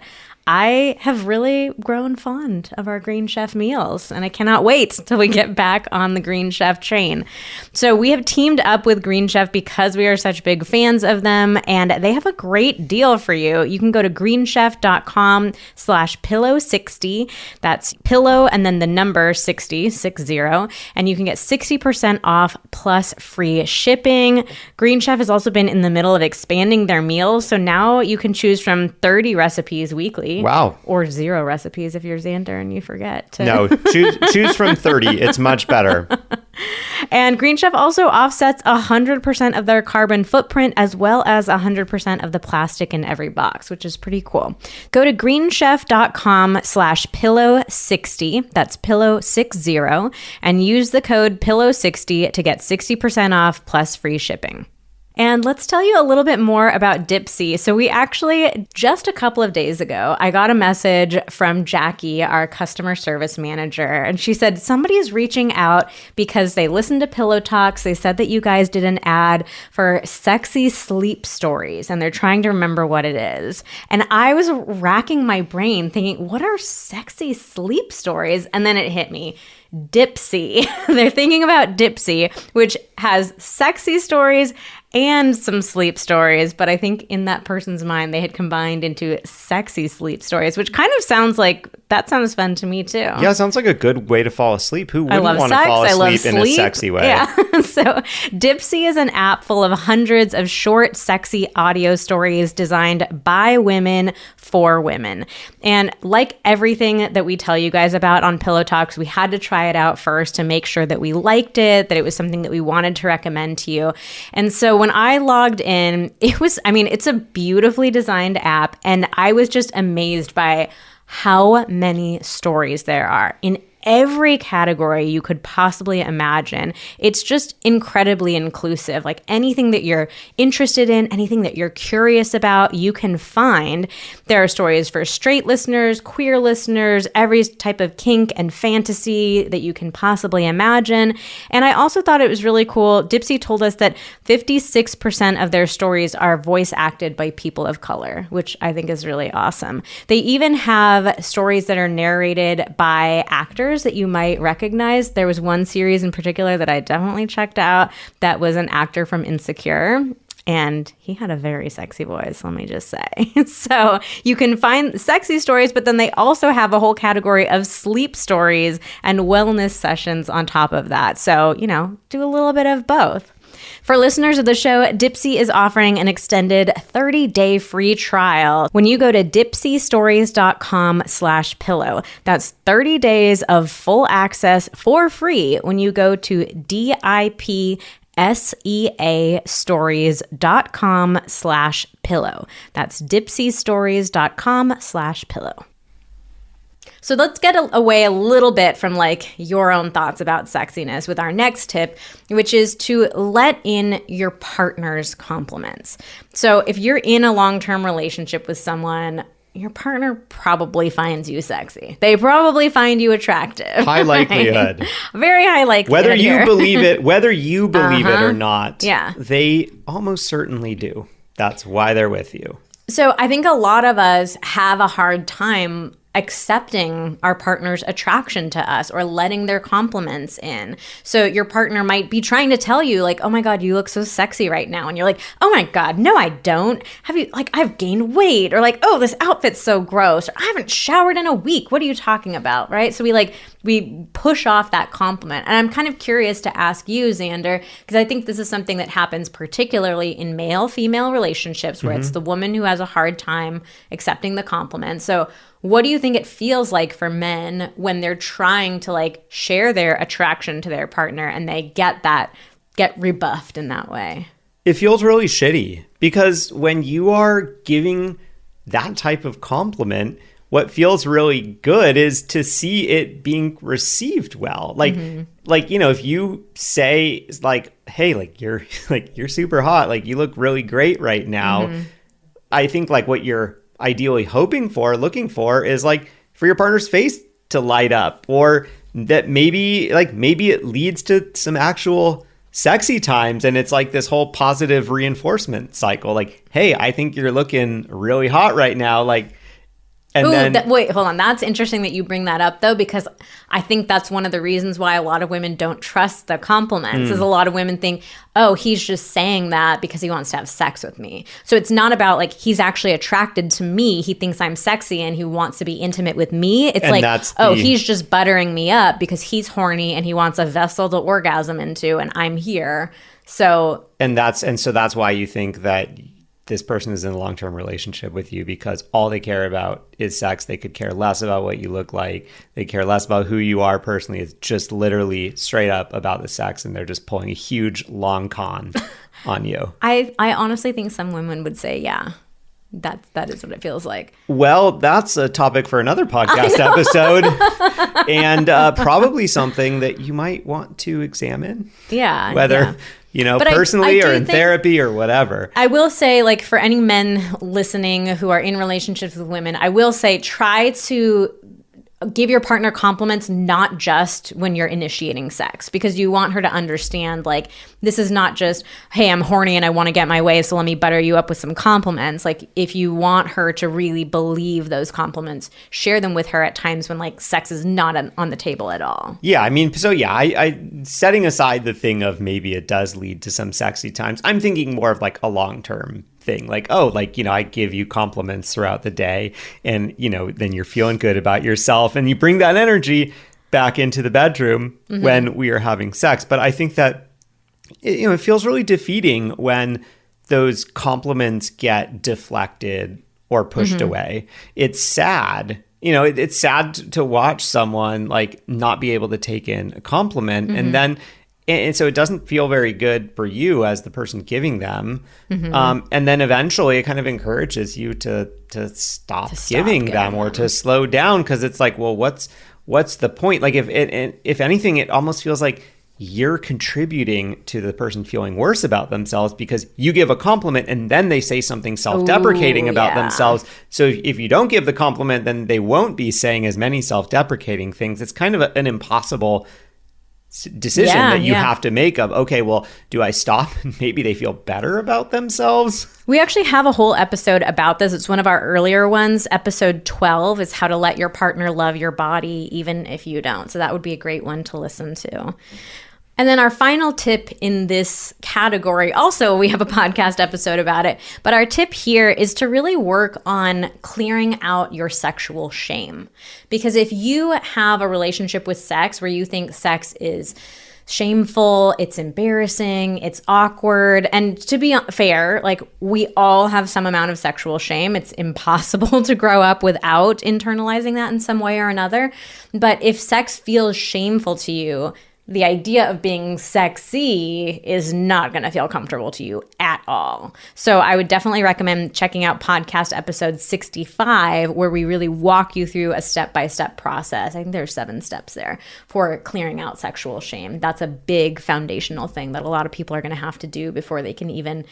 I have really grown fond of our Green Chef meals, and I cannot wait till we get back on the Green Chef train. So we have teamed up with Green Chef because we are such big fans of them, and they have a great deal for you. You can go to greenchef.com/pillow60. That's pillow and then the number 60, and you can get 60% off plus free shipping. Green Chef has also been in the middle of expanding their meals, so now you can choose from 30 recipes weekly. Wow. Or 0 recipes if you're Xander and you forget to. No, choose from 30. It's much better. And Green Chef also offsets 100% of their carbon footprint, as well as 100% of the plastic in every box, which is pretty cool. Go to greenchef.com/pillow60. That's pillow60, and use the code pillow60 to get 60% off plus free shipping. And let's tell you a little bit more about Dipsea. So we actually, just a couple of days ago, I got a message from Jackie, our customer service manager, and she said somebody is reaching out because they listened to Pillow Talks. They said that you guys did an ad for sexy sleep stories, and they're trying to remember what it is. And I was racking my brain thinking, what are sexy sleep stories? And then it hit me. Dipsea. They're thinking about Dipsea, which has sexy stories and some sleep stories, but I think in that person's mind they had combined into sexy sleep stories, which kind of sounds like, that sounds fun to me too. Yeah, it sounds like a good way to fall asleep. Who wouldn't want to fall asleep in a sexy way? Yeah. So Dipsea is an app full of hundreds of short, sexy audio stories designed by women for women. And like everything that we tell you guys about on Pillow Talks, we had to try it out first to make sure that we liked it, that it was something that we wanted to recommend to you. And so when I logged in, it's a beautifully designed app, and I was just amazed by how many stories there are in every category you could possibly imagine. It's just incredibly inclusive. Like anything that you're interested in, anything that you're curious about, you can find. There are stories for straight listeners, queer listeners, every type of kink and fantasy that you can possibly imagine. And I also thought it was really cool. Dipsea told us that 56% of their stories are voice acted by people of color, which I think is really awesome. They even have stories that are narrated by actors that you might recognize. There was one series in particular that I definitely checked out that was an actor from Insecure, and he had a very sexy voice, let me just say. So you can find sexy stories, but then they also have a whole category of sleep stories and wellness sessions on top of that. So, do a little bit of both. For listeners of the show, Dipsea is offering an extended 30-day free trial when you go to dipseastories.com/pillow. That's 30 days of full access for free when you go to dipseastories.com/pillow. That's dipseastories.com/pillow. So let's get away a little bit from like your own thoughts about sexiness with our next tip, which is to let in your partner's compliments. So if you're in a long-term relationship with someone, your partner probably finds you sexy. They probably find you attractive. High likelihood. Right? Very high likelihood. Whether you believe it or not, yeah, they almost certainly do. That's why they're with you. So I think a lot of us have a hard time accepting our partner's attraction to us or letting their compliments in. So your partner might be trying to tell you like, oh my God, you look so sexy right now. And you're like, oh my God, no, I don't. I've gained weight, or like, oh, this outfit's so gross, or I haven't showered in a week. What are you talking about? Right. So we push off that compliment. And I'm kind of curious to ask you, Xander, because I think this is something that happens particularly in male-female relationships where it's the woman who has a hard time accepting the compliment. So what do you think it feels like for men when they're trying to like share their attraction to their partner and they get rebuffed in that way? It feels really shitty because when you are giving that type of compliment, what feels really good is to see it being received well. If you say like, hey, you're super hot, like you look really great right now. I think like what you're ideally looking for is like for your partner's face to light up, or that maybe it leads to some actual sexy times, and it's like this whole positive reinforcement cycle. Like, hey, I think you're looking really hot right now. Like, and wait, hold on. That's interesting that you bring that up, though, because I think that's one of the reasons why a lot of women don't trust the compliments. Is a lot of women think, oh, he's just saying that because he wants to have sex with me. So it's not about like he's actually attracted to me. He thinks I'm sexy and he wants to be intimate with me. It's he's just buttering me up because he's horny and he wants a vessel to orgasm into, and I'm here. So that's why you think that this person is in a long-term relationship with you, because all they care about is sex. They could care less about what you look like. They care less about who you are personally. It's just literally straight up about the sex, and they're just pulling a huge long con on you. I honestly think some women would say, yeah, that is what it feels like. Well, that's a topic for another podcast episode, and probably something that you might want to examine. Yeah. Whether But personally I or in therapy or whatever. I will say, like, for any men listening who are in relationships with women, I will say try to give your partner compliments not just when you're initiating sex, because you want her to understand, like, this is not just, hey, I'm horny and I want to get my way, so let me butter you up with some compliments. Like, if you want her to really believe those compliments, share them with her at times when, like, sex is not on the table at all. Yeah, I mean, so yeah, I setting aside the thing of maybe it does lead to some sexy times, I'm thinking more of like a long-term thing. Like, oh, like, I give you compliments throughout the day and, then you're feeling good about yourself and you bring that energy back into the bedroom when we are having sex. But I think that, it feels really defeating when those compliments get deflected or pushed away. It's sad. It's sad to watch someone like not be able to take in a compliment and so it doesn't feel very good for you as the person giving them. And then eventually it kind of encourages you to stop giving them or to slow down, because it's like, well, what's the point? Like, if anything, it almost feels like you're contributing to the person feeling worse about themselves because you give a compliment and then they say something self-deprecating about themselves. So if you don't give the compliment, then they won't be saying as many self-deprecating things. It's kind of an impossible decision that you have to make of, okay, well, do I stop and maybe they feel better about themselves? We actually have a whole episode about this. It's one of our earlier ones. Episode 12 is how to let your partner love your body even if you don't. So that would be a great one to listen to. And then our final tip in this category, also we have a podcast episode about it, but our tip here is to really work on clearing out your sexual shame. Because if you have a relationship with sex where you think sex is shameful, it's embarrassing, it's awkward, and to be fair, like, we all have some amount of sexual shame. It's impossible to grow up without internalizing that in some way or another. But if sex feels shameful to you, the idea of being sexy is not going to feel comfortable to you at all. So I would definitely recommend checking out podcast episode 65, where we really walk you through a step-by-step process. I think there's 7 steps there for clearing out sexual shame. That's a big foundational thing that a lot of people are going to have to do before they can even,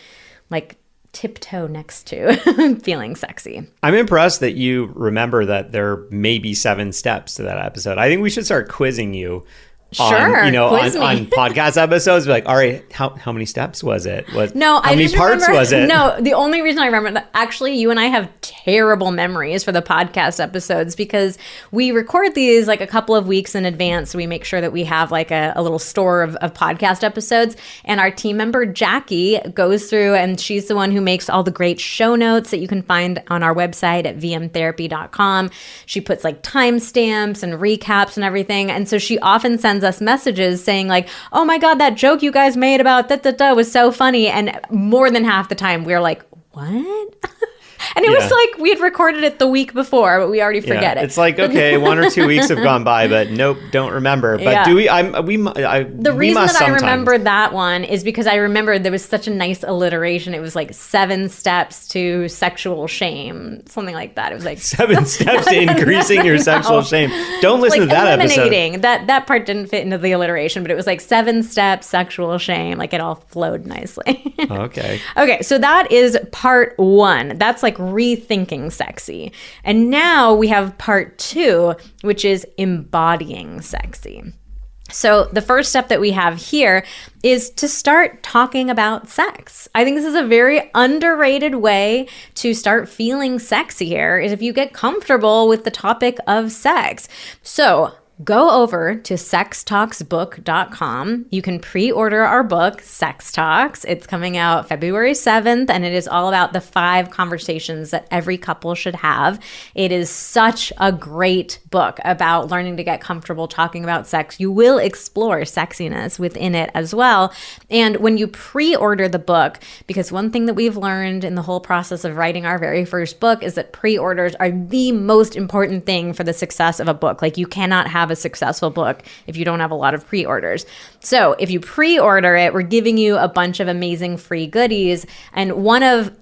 like, tiptoe next to feeling sexy. I'm impressed that you remember that there may be 7 steps to that episode. I think we should start quizzing you Sure, on podcast episodes. Be like, all right, how many steps was it? How many parts was it? No, the only reason I remember that, actually, you and I have terrible memories for the podcast episodes because we record these like a couple of weeks in advance. So we make sure that we have like a little store of podcast episodes. And our team member, Jackie, goes through and she's the one who makes all the great show notes that you can find on our website at vmtherapy.com. She puts like timestamps and recaps and everything. And so she often sends us messages saying like, oh my God, that joke you guys made about da-da-da was so funny. And more than half the time we're like, what? And it was like we had recorded it the week before, but we already forget it. It's like, okay, 1 or 2 weeks have gone by, but nope, don't remember. But do we? The reason that I remember that one is because I remember there was such a nice alliteration. It was like 7 steps to sexual shame, something like that. It was like 7 steps to increasing your sexual shame. Don't listen to that episode. That part didn't fit into the alliteration, but it was like 7 steps sexual shame. Like it all flowed nicely. Okay. Okay, so that is part 1. That's like rethinking sexy. And now we have part 2, which is embodying sexy. So the first step that we have here is to start talking about sex. I think this is a very underrated way to start feeling sexier, is if you get comfortable with the topic of sex. So go over to sextalksbook.com. You can pre-order our book, Sex Talks. It's coming out February 7th, and it is all about the 5 conversations that every couple should have. It is such a great book about learning to get comfortable talking about sex. You will explore sexiness within it as well. And when you pre-order the book, because one thing that we've learned in the whole process of writing our very first book is that pre-orders are the most important thing for the success of a book. Like, you cannot have have a successful book if you don't have a lot of pre-orders. So if you pre-order it, we're giving you a bunch of amazing free goodies. And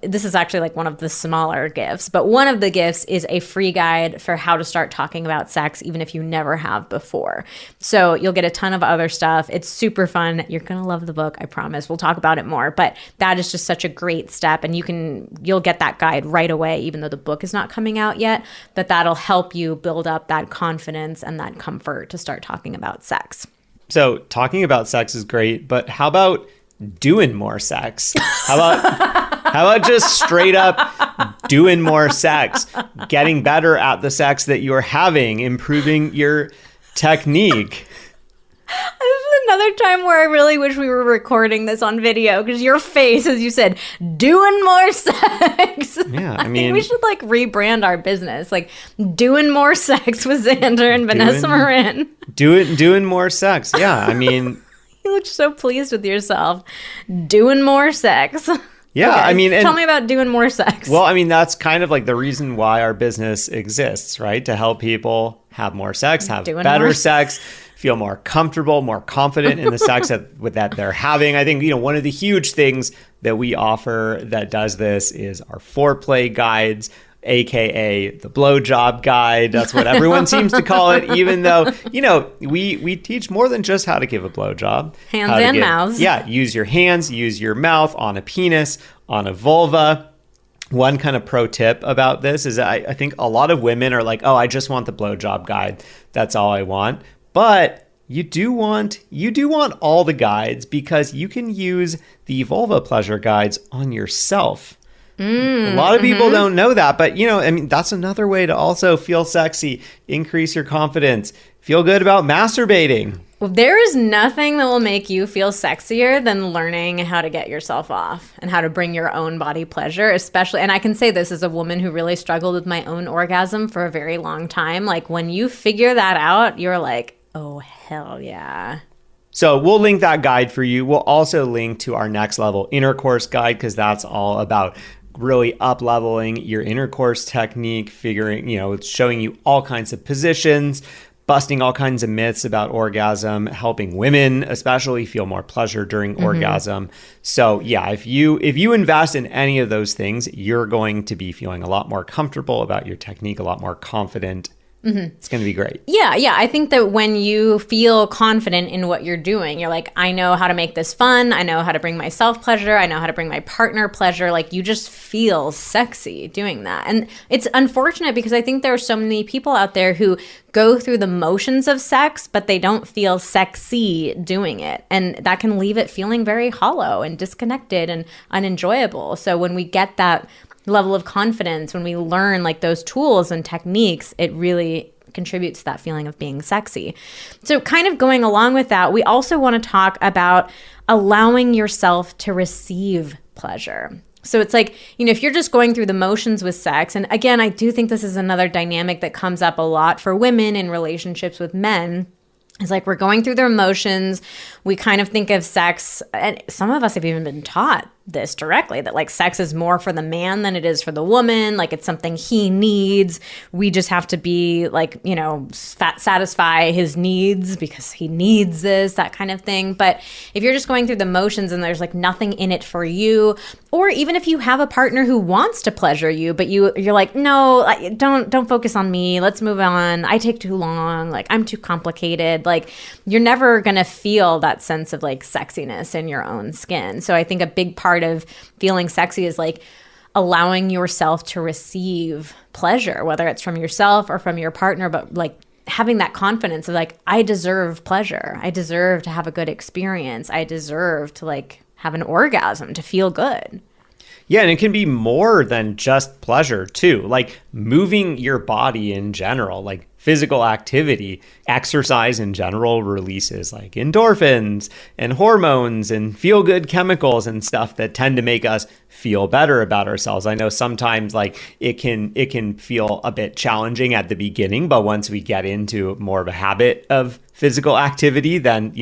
this is actually like one of the smaller gifts, but one of the gifts is a free guide for how to start talking about sex, even if you never have before. So you'll get a ton of other stuff. It's super fun. You're going to love the book, I promise. We'll talk about it more, but that is just such a great step. And you'll get that guide right away, even though the book is not coming out yet, that'll help you build up that confidence and that comfort to start talking about sex. So talking about sex is great, but how about doing more sex? How about just straight up doing more sex, getting better at the sex that you're having, improving your technique? This is another time where I really wish we were recording this on video, because your face as you said, doing more sex. Yeah, I think we should like rebrand our business, like doing more sex with Xander and Vanessa Marin. Doing more sex. Yeah, I mean, you look so pleased with yourself. Doing more sex. Yeah, okay. I mean, tell me about doing more sex. Well, I mean, that's kind of like the reason why our business exists, right? To help people have more sex, have better sex, feel more comfortable, more confident in the sex that they're having. I think, one of the huge things that we offer that does this is our foreplay guides, AKA the blowjob guide. That's what everyone seems to call it, even though, we teach more than just how to give a blowjob. Hands and mouths. Yeah, use your hands, use your mouth on a penis, on a vulva. One kind of pro tip about this is I think a lot of women are like, oh, I just want the blowjob guide. That's all I want. But you do want all the guides, because you can use the vulva pleasure guides on yourself. A lot of people don't know that, but that's another way to also feel sexy, increase your confidence, feel good about masturbating. There is nothing that will make you feel sexier than learning how to get yourself off and how to bring your own body pleasure, especially. And I can say this as a woman who really struggled with my own orgasm for a very long time. Like, when you figure that out, you're like, oh, hell yeah. So we'll link that guide for you. We'll also link to our next level intercourse guide, because that's all about really up-leveling your intercourse technique, figuring, it's showing you all kinds of positions, busting all kinds of myths about orgasm, helping women especially feel more pleasure during orgasm. So yeah, if you invest in any of those things, you're going to be feeling a lot more comfortable about your technique, a lot more confident. It's going to be great. Yeah. I think that when you feel confident in what you're doing, you're like, I know how to make this fun. I know how to bring myself pleasure. I know how to bring my partner pleasure. Like, you just feel sexy doing that. And it's unfortunate, because I think there are so many people out there who go through the motions of sex, but they don't feel sexy doing it. And that can leave it feeling very hollow and disconnected and unenjoyable. So when we get that level of confidence, when we learn like those tools and techniques, it really contributes to that feeling of being sexy. So kind of going along with that, we also want to talk about allowing yourself to receive pleasure. So it's like, if you're just going through the motions with sex, and again, I do think this is another dynamic that comes up a lot for women in relationships with men. It's like, we're going through their emotions. We kind of think of sex, and some of us have even been taught this directly, that like sex is more for the man than it is for the woman. Like, it's something he needs. We just have to be like, satisfy his needs because he needs this, that kind of thing. But if you're just going through the motions and there's like nothing in it for you, or even if you have a partner who wants to pleasure you, but you're like, no, don't focus on me. Let's move on. I take too long. Like, I'm too complicated. Like, you're never going to feel that sense of like sexiness in your own skin. So I think a big part of feeling sexy is like allowing yourself to receive pleasure, whether it's from yourself or from your partner, but like having that confidence of like, I deserve pleasure. I deserve to have a good experience. I deserve to like have an orgasm, to feel good. Yeah, and it can be more than just pleasure too, like moving your body in general, like physical activity, exercise in general releases like endorphins and hormones and feel-good chemicals and stuff that tend to make us feel better about ourselves. I know sometimes like it can feel a bit challenging at the beginning, but once we get into more of a habit of physical activity, then,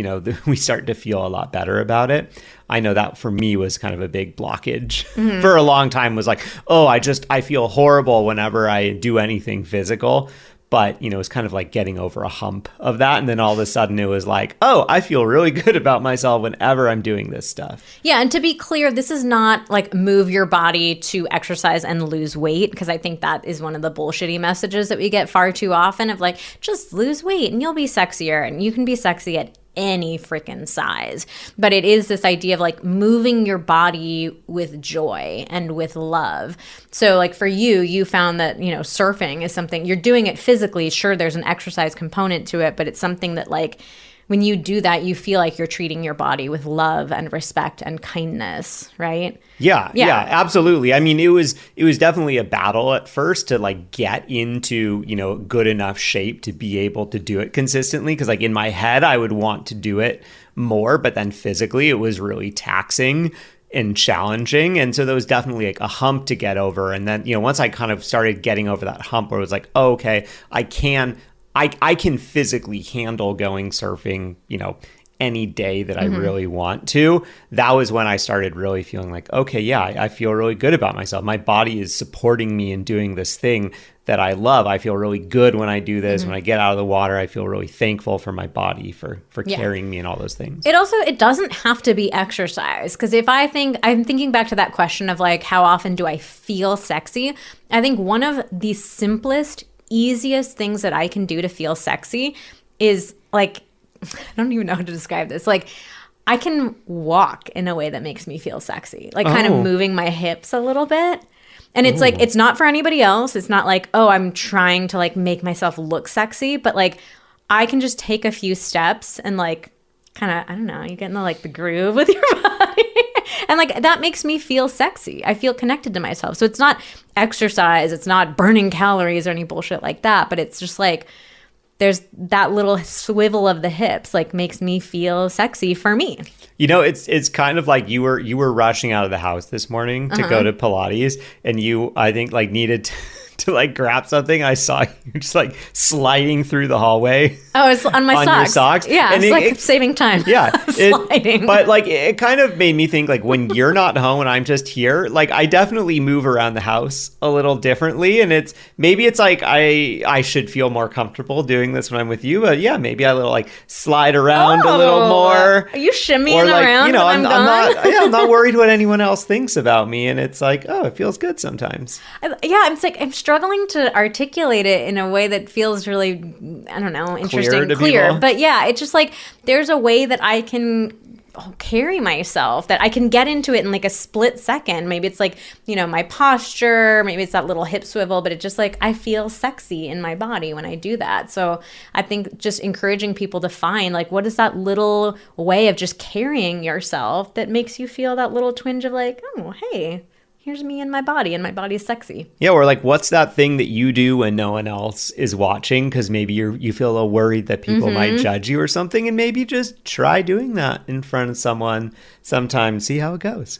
we start to feel a lot better about it. I know that for me was kind of a big blockage for a long time, was like, oh, I feel horrible whenever I do anything physical. But, you know, it's kind of like getting over a hump of that. And then all of a sudden it was like, oh, I feel really good about myself whenever I'm doing this stuff. Yeah. And to be clear, this is not like move your body to exercise and lose weight, because I think that is one of the bullshitty messages that we get far too often of like, just lose weight and you'll be sexier, and you can be sexy at any freaking size. But it is this idea of like moving your body with joy and with love. So like for you, you found that, you know, surfing is something you're doing it physically. Sure, there's an exercise component to it, but it's something that like when you do that, you feel like you're treating your body with love and respect and kindness, right? Yeah, absolutely. I mean, it was definitely a battle at first to like get into, you know, good enough shape to be able to do it consistently. Because like in my head, I would want to do it more, but then physically it was really taxing and challenging. And so there was definitely like a hump to get over. And then, you know, once I kind of started getting over that hump where it was like, oh, okay, I can physically handle going surfing, you know, any day that I really want to. That was when I started really feeling like, okay, yeah, I feel really good about myself. My body is supporting me in doing this thing that I love. I feel really good when I do this. When I get out of the water, I feel really thankful for my body for carrying me and all those things. It doesn't have to be exercise. Because if I'm thinking back to that question of like, how often do I feel sexy? I think one of the simplest, easiest things that I can do to feel sexy is like, I don't even know how to describe this. Like, I can walk in a way that makes me feel sexy, like kind of moving my hips a little bit. And it's like, it's not for anybody else. It's not like, oh, I'm trying to like make myself look sexy, but like I can just take a few steps and like kind of, I don't know, you get in the groove with your body. And like that makes me feel sexy. I feel connected to myself. So it's not exercise, it's not burning calories or any bullshit like that, but it's just like there's that little swivel of the hips like makes me feel sexy for me. You know, it's kind of like you were rushing out of the house this morning to go to Pilates, and you, I think, like needed to like grab something. I saw you just like sliding through the hallway. Oh, it's on my on socks. Your socks. Yeah, and it's like saving time. Yeah, sliding. But like it kind of made me think like when you're not home and I'm just here, like I definitely move around the house a little differently, and it's like I should feel more comfortable doing this when I'm with you. But yeah, maybe I little like slide around a little more. Are you shimmying like, around? You know, I'm I'm not worried what anyone else thinks about me, and it's like, oh, it feels good sometimes. I'm struggling to articulate it in a way that feels really, I don't know, interesting, clear. But yeah, it's just like there's a way that I can carry myself, that I can get into it in like a split second. Maybe it's like, you know, my posture, maybe it's that little hip swivel, but it's just like I feel sexy in my body when I do that. So I think just encouraging people to find like what is that little way of just carrying yourself that makes you feel that little twinge of like, oh, hey, here's me and my body's sexy. Yeah, or like, what's that thing that you do when no one else is watching? Because maybe you feel a little worried that people might judge you or something, and maybe just try doing that in front of someone sometime, see how it goes.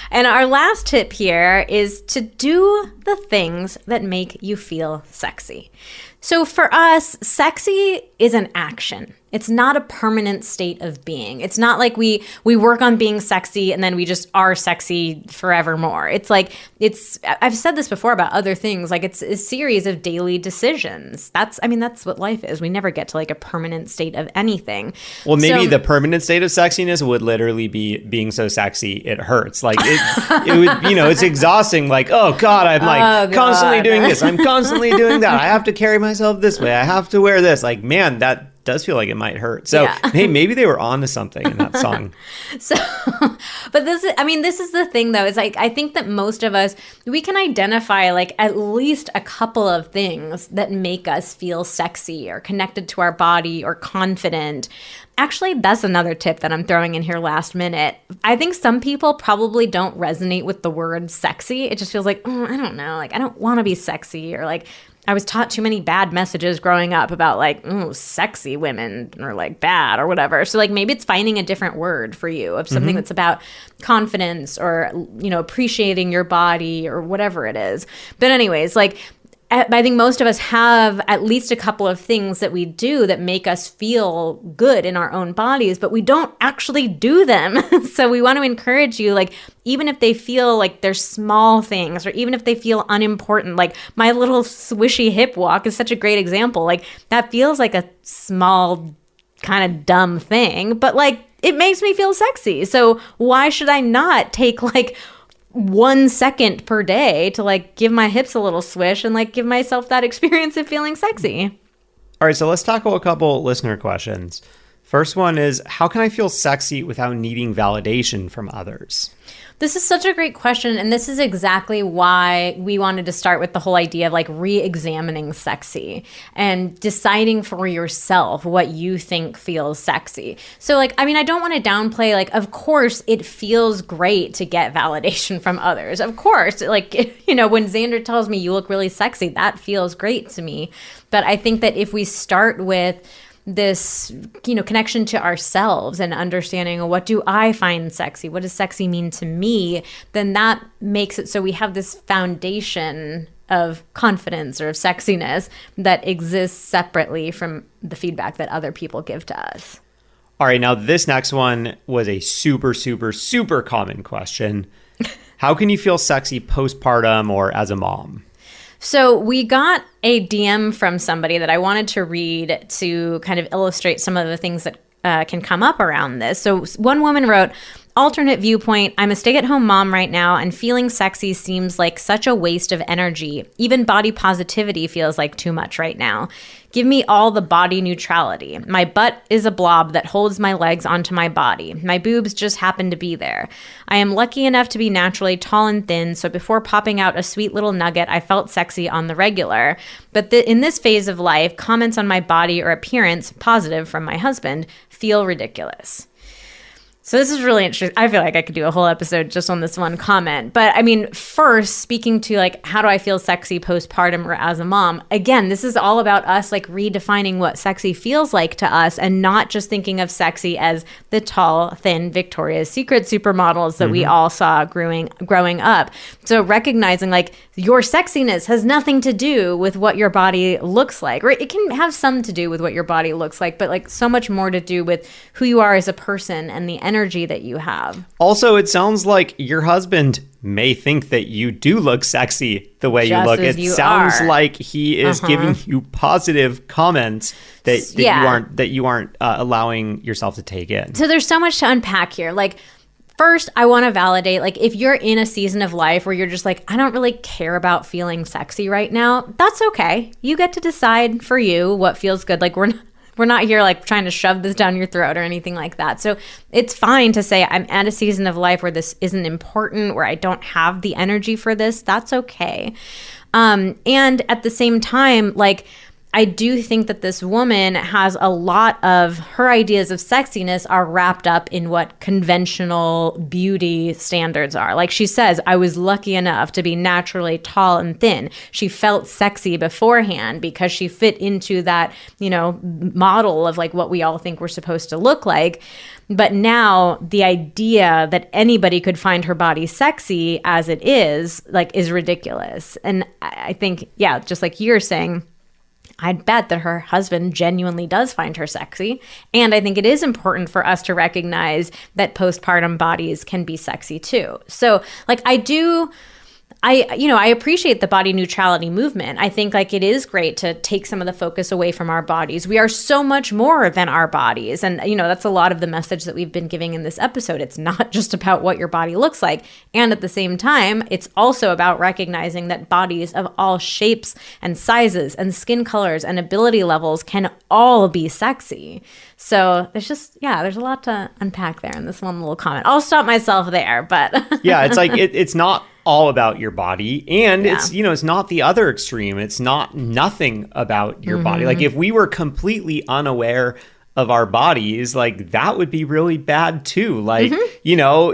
And our last tip here is to do the things that make you feel sexy. So for us, sexy is an action. It's not a permanent state of being. It's not like we work on being sexy and then we just are sexy forevermore. It's like, I've said this before about other things, like it's a series of daily decisions. That's what life is. We never get to like a permanent state of anything. Well, maybe the permanent state of sexiness would literally be being so sexy it hurts. Like it would, you know, it's exhausting. Like, oh God, I'm like constantly doing this. I'm constantly doing that. I have to carry myself this way. I have to wear this. Like, man, that does feel like it might hurt. So hey, maybe they were onto something in that song. But this is the thing though, is like, I think that most of us, we can identify like at least a couple of things that make us feel sexy or connected to our body or confident. Actually, that's another tip that I'm throwing in here last minute. I think some people probably don't resonate with the word sexy. It just feels like, oh, I don't know, like I don't want to be sexy, or like I was taught too many bad messages growing up about like, oh, sexy women are like bad or whatever. So like maybe it's finding a different word for you of something that's about confidence or, you know, appreciating your body or whatever it is. But anyways, like I think most of us have at least a couple of things that we do that make us feel good in our own bodies, but we don't actually do them. So we want to encourage you, like, even if they feel like they're small things, or even if they feel unimportant, like my little swishy hip walk is such a great example. Like, that feels like a small, kind of dumb thing, but like, it makes me feel sexy. So why should I not take like 1 second per day to like give my hips a little swish and like give myself that experience of feeling sexy? All right, so let's tackle a couple listener questions. First one is, how can I feel sexy without needing validation from others? This is such a great question, and this is exactly why we wanted to start with the whole idea of like re-examining sexy and deciding for yourself what you think feels sexy. So like, I mean, I don't want to downplay, like, of course it feels great to get validation from others. Of course, like, you know, when Xander tells me you look really sexy, that feels great to me. But I think that if we start with this, you know, connection to ourselves and understanding, what do I find sexy? What does sexy mean to me? Then that makes it so we have this foundation of confidence or of sexiness that exists separately from the feedback that other people give to us. All right, now this next one was a super, super, super common question. How can you feel sexy postpartum or as a mom? So we got a DM from somebody that I wanted to read to kind of illustrate some of the things that can come up around this. So one woman wrote, alternate viewpoint, I'm a stay-at-home mom right now, and feeling sexy seems like such a waste of energy. Even body positivity feels like too much right now. Give me all the body neutrality. My butt is a blob that holds my legs onto my body. My boobs just happen to be there. I am lucky enough to be naturally tall and thin, so before popping out a sweet little nugget, I felt sexy on the regular. But in this phase of life, comments on my body or appearance, positive from my husband, feel ridiculous. So this is really interesting. I feel like I could do a whole episode just on this one comment. But I mean, first, speaking to like, how do I feel sexy postpartum or as a mom? Again, this is all about us like redefining what sexy feels like to us, and not just thinking of sexy as the tall, thin Victoria's Secret supermodels that we all saw growing up. So recognizing like your sexiness has nothing to do with what your body looks like, or it can have some to do with what your body looks like, but like so much more to do with who you are as a person and the energy that you have. Also, it sounds like your husband may think that you do look sexy the way you look. It sounds like he is giving you positive comments that you aren't allowing yourself to take in. So there's so much to unpack here. Like, first, I want to validate, like, if you're in a season of life where you're just like, I don't really care about feeling sexy right now, that's okay. You get to decide for you what feels good. Like, we're not here like trying to shove this down your throat or anything like that. So it's fine to say, I'm at a season of life where this isn't important, where I don't have the energy for this. That's okay. And at the same time, like, I do think that this woman has a lot of her ideas of sexiness are wrapped up in what conventional beauty standards are. Like she says, I was lucky enough to be naturally tall and thin. She felt sexy beforehand because she fit into that, you know, model of like what we all think we're supposed to look like. But now the idea that anybody could find her body sexy as it is, like, is ridiculous. And I think, yeah, just like you're saying, I'd bet that her husband genuinely does find her sexy. And I think it is important for us to recognize that postpartum bodies can be sexy too. So like I appreciate the body neutrality movement. I think like it is great to take some of the focus away from our bodies. We are so much more than our bodies. And, you know, that's a lot of the message that we've been giving in this episode. It's not just about what your body looks like. And at the same time, it's also about recognizing that bodies of all shapes and sizes and skin colors and ability levels can all be sexy. So there's a lot to unpack there in this one little comment. I'll stop myself there, but yeah, it's like it's not all about your body, and it's not the other extreme. It's not nothing about your body. Like if we were completely unaware of our bodies, like that would be really bad too. Like, you know,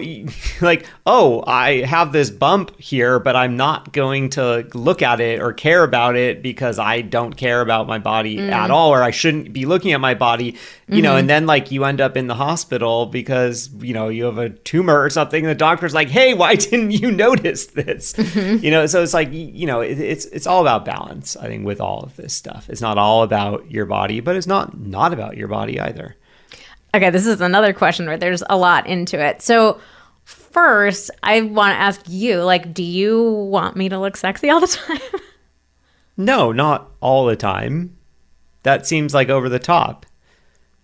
like, oh, I have this bump here, but I'm not going to look at it or care about it because I don't care about my body at all, or I shouldn't be looking at my body, you know, and then like you end up in the hospital because, you know, you have a tumor or something. And the doctor's like, hey, why didn't you notice this? You know, so it's like, you know, it's all about balance, I think, with all of this stuff. It's not all about your body, but it's not about your body either. Okay, this is another question where there's a lot into it. So first, I want to ask you, like, do you want me to look sexy all the time? No, not all the time. That seems like over the top.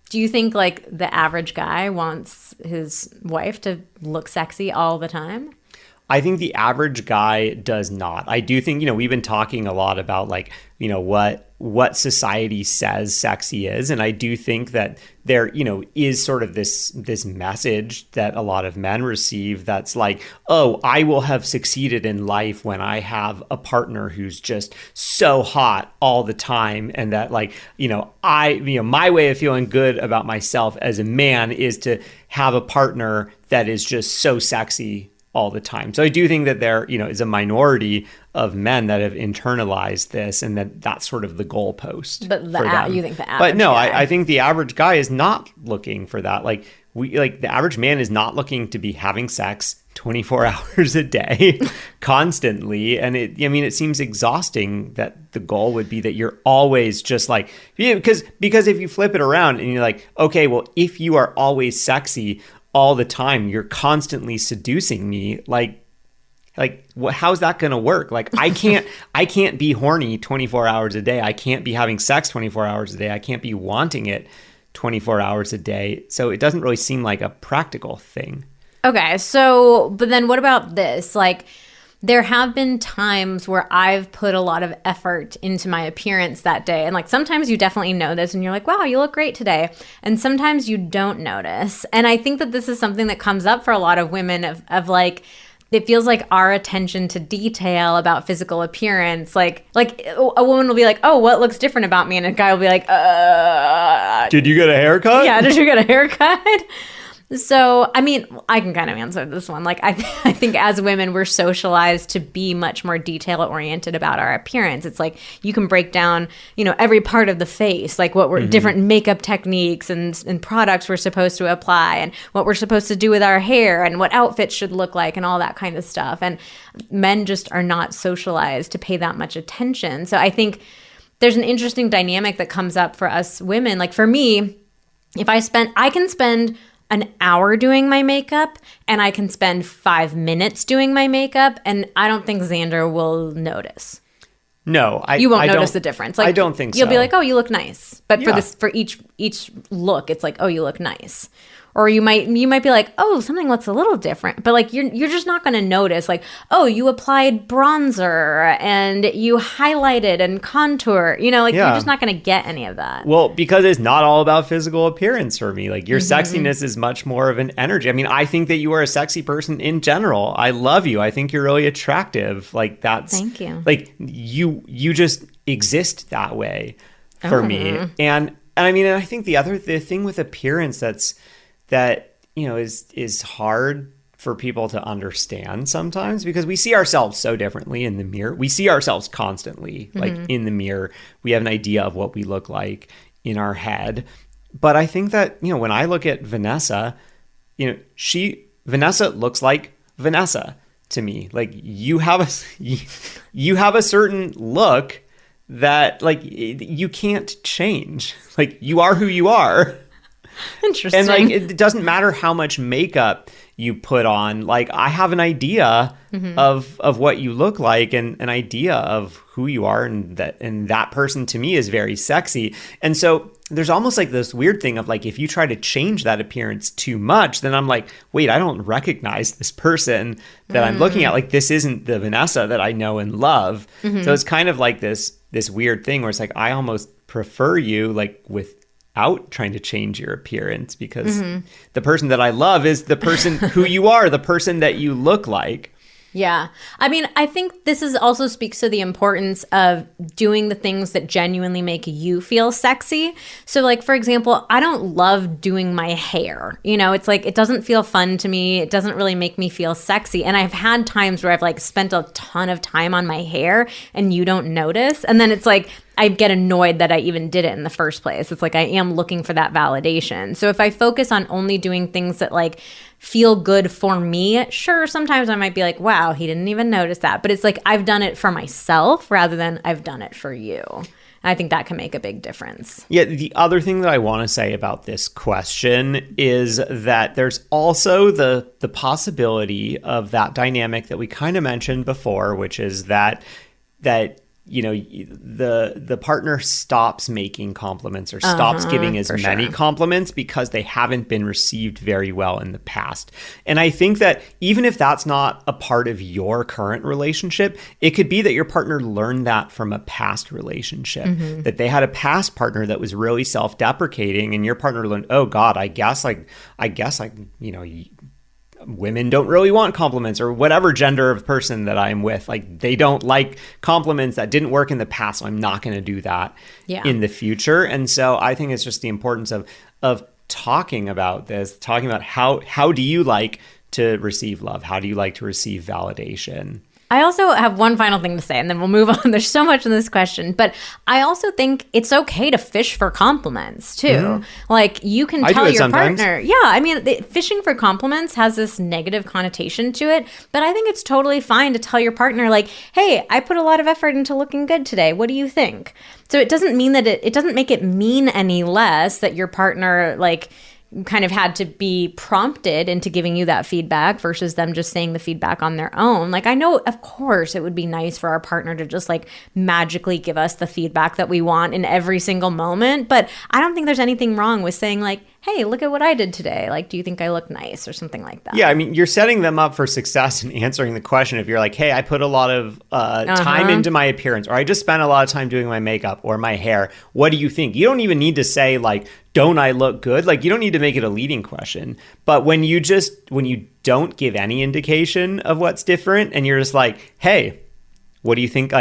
Do you think like the average guy wants his wife to look sexy all the time? I think the average guy does not. I do think, you know, we've been talking a lot about like, you know, what society says sexy is. And I do think that there, you know, is sort of this message that a lot of men receive that's like, oh, I will have succeeded in life when I have a partner who's just so hot all the time. And that like, you know, my way of feeling good about myself as a man is to have a partner that is just so sexy all the time. So I do think that there, you know, is a minority of men that have internalized this, and that's sort of the goalpost. But you think the average? But no, guy. I think the average guy is not looking for that. Like the average man is not looking to be having sex 24 hours a day, constantly. And it seems exhausting that the goal would be that you're always just like, yeah, because if you flip it around and you're like, okay, well, if you are always sexy all the time, you're constantly seducing me, like how's that going to work? Like I can't be horny 24 hours a day. I can't be having sex 24 hours a day. I can't be wanting it 24 hours a day. So it doesn't really seem like a practical thing. Okay, so but then what about this? Like there have been times where I've put a lot of effort into my appearance that day. And like sometimes you definitely know this and you're like, wow, you look great today. And sometimes you don't notice. And I think that this is something that comes up for a lot of women of like, it feels like our attention to detail about physical appearance, like a woman will be like, oh, what looks different about me? And a guy will be like, did you get a haircut? Yeah, did you get a haircut? So, I mean, I can kind of answer this one. Like, I think as women, we're socialized to be much more detail-oriented about our appearance. It's like you can break down, you know, every part of the face, like what we're different makeup techniques and products we're supposed to apply and what we're supposed to do with our hair and what outfits should look like and all that kind of stuff. And men just are not socialized to pay that much attention. So I think there's an interesting dynamic that comes up for us women. Like for me, I can spend an hour doing my makeup and I can spend 5 minutes doing my makeup, and I don't think Xander will notice. No, you won't notice the difference. Like, I don't think so. You'll be like, oh, you look nice. But Yeah. for each look, it's like, oh, you look nice. Or you might be like, oh, something looks a little different. But like you're just not going to notice like, oh, you applied bronzer and you highlighted and contour. You know, like Yeah. you're just not going to get any of that. Well, because it's not all about physical appearance for me. Like your sexiness is much more of an energy. I mean, I think that you are a sexy person in general. I love you. I think you're really attractive. Like Thank you. Like you just exist that way for me. And I mean, I think the thing with appearance that, you know, is hard for people to understand sometimes, because we see ourselves so differently in the mirror. We see ourselves constantly, like in the mirror. We have an idea of what we look like in our head. But I think that, you know, when I look at Vanessa, you know, Vanessa looks like Vanessa to me. Like you have a certain look that like you can't change. Like you are who you are. Interesting. And like it doesn't matter how much makeup you put on. Like I have an idea of what you look like and an idea of who you are, and that person to me is very sexy. And so there's almost like this weird thing of like, if you try to change that appearance too much, then I'm like, wait, I don't recognize this person that I'm looking at. Like this isn't the Vanessa that I know and love. So it's kind of like this weird thing where it's like, I almost prefer you like without trying to change your appearance, because the person that I love is the person who you are, the person that you look like. Yeah. I mean, I think this is also speaks to the importance of doing the things that genuinely make you feel sexy. So like, for example, I don't love doing my hair. You know, it's like, it doesn't feel fun to me. It doesn't really make me feel sexy. And I've had times where I've like spent a ton of time on my hair and you don't notice. And then it's like, I get annoyed that I even did it in the first place. It's like I am looking for that validation. So if I focus on only doing things that like feel good for me, sure, sometimes I might be like, wow, he didn't even notice that. But it's like I've done it for myself rather than I've done it for you. I think that can make a big difference. Yeah, the other thing that I want to say about this question is that there's also the possibility of that dynamic that we kind of mentioned before, which is that you know, the partner stops making compliments or stops giving as many compliments because they haven't been received very well in the past. And I think that even if that's not a part of your current relationship, it could be that your partner learned that from a past relationship, that they had a past partner that was really self-deprecating, and your partner learned, oh God, I guess you know, women don't really want compliments, or whatever gender of person that I'm with. Like, they don't like compliments. That didn't work in the past, so I'm not going to do that in the future. And so I think it's just the importance of talking about this, talking about how do you like to receive love? How do you like to receive validation? I also have one final thing to say, and then we'll move on. There's so much in this question, but I also think it's okay to fish for compliments too. Like, you can tell your partner, I mean, fishing for compliments has this negative connotation to it, but I think it's totally fine to tell your partner, like, hey, I put a lot of effort into looking good today. What do you think? So it doesn't mean that it doesn't make it mean any less that your partner, like, kind of had to be prompted into giving you that feedback versus them just saying the feedback on their own. Like, I know, of course, it would be nice for our partner to just like magically give us the feedback that we want in every single moment. But I don't think there's anything wrong with saying like, hey, look at what I did today. Like, do you think I look nice or something like that? Yeah, I mean, you're setting them up for success in answering the question. If you're like, hey, I put a lot of time into my appearance, or I just spent a lot of time doing my makeup or my hair. What do you think? You don't even need to say like, don't I look good? Like, you don't need to make it a leading question. But when you don't give any indication of what's different, and you're just like, hey, what do you think?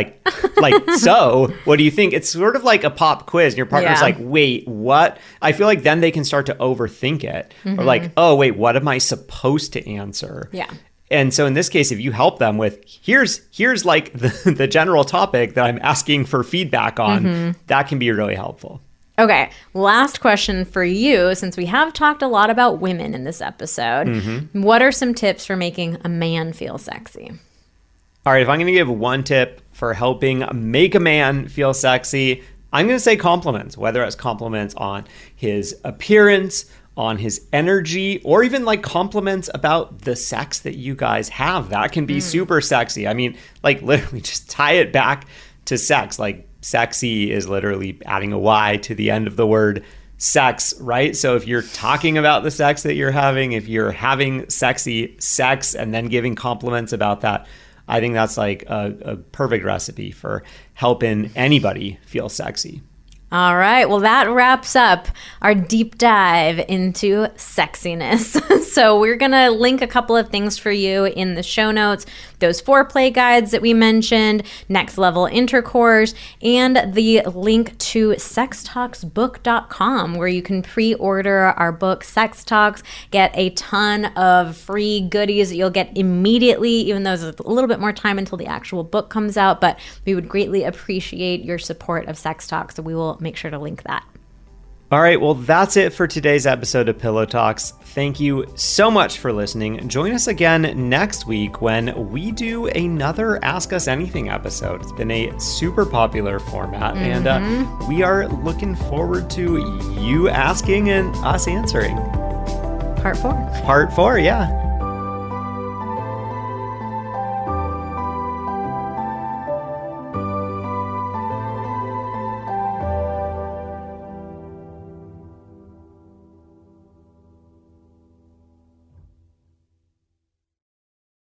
So what do you think? It's sort of like a pop quiz. And your partner's like, wait, what? I feel like then they can start to overthink it. Or like, oh, wait, what am I supposed to answer? Yeah. And so in this case, if you help them with, here's like the general topic that I'm asking for feedback on, that can be really helpful. Okay, last question for you, since we have talked a lot about women in this episode. What are some tips for making a man feel sexy? All right, if I'm going to give one tip for helping make a man feel sexy, I'm going to say compliments, whether it's compliments on his appearance, on his energy, or even like compliments about the sex that you guys have. That can be super sexy. I mean, like, literally just tie it back to sex. Like, sexy is literally adding a Y to the end of the word sex, right? So if you're talking about the sex that you're having, if you're having sexy sex and then giving compliments about that, I think that's like a perfect recipe for helping anybody feel sexy. All right. Well, that wraps up our deep dive into sexiness. So we're going to link a couple of things for you in the show notes. Those foreplay guides that we mentioned, next level intercourse, and the link to sextalksbook.com, where you can pre-order our book, Sex Talks, get a ton of free goodies that you'll get immediately, even though there's a little bit more time until the actual book comes out. But we would greatly appreciate your support of Sex Talks, so we will make sure to link that. All right, well, that's it for today's episode of Pillow Talks. Thank you so much for listening. Join us again next week when we do another Ask Us Anything episode. It's been a super popular format, and we are looking forward to you asking and us answering. Part 4. Part 4, yeah.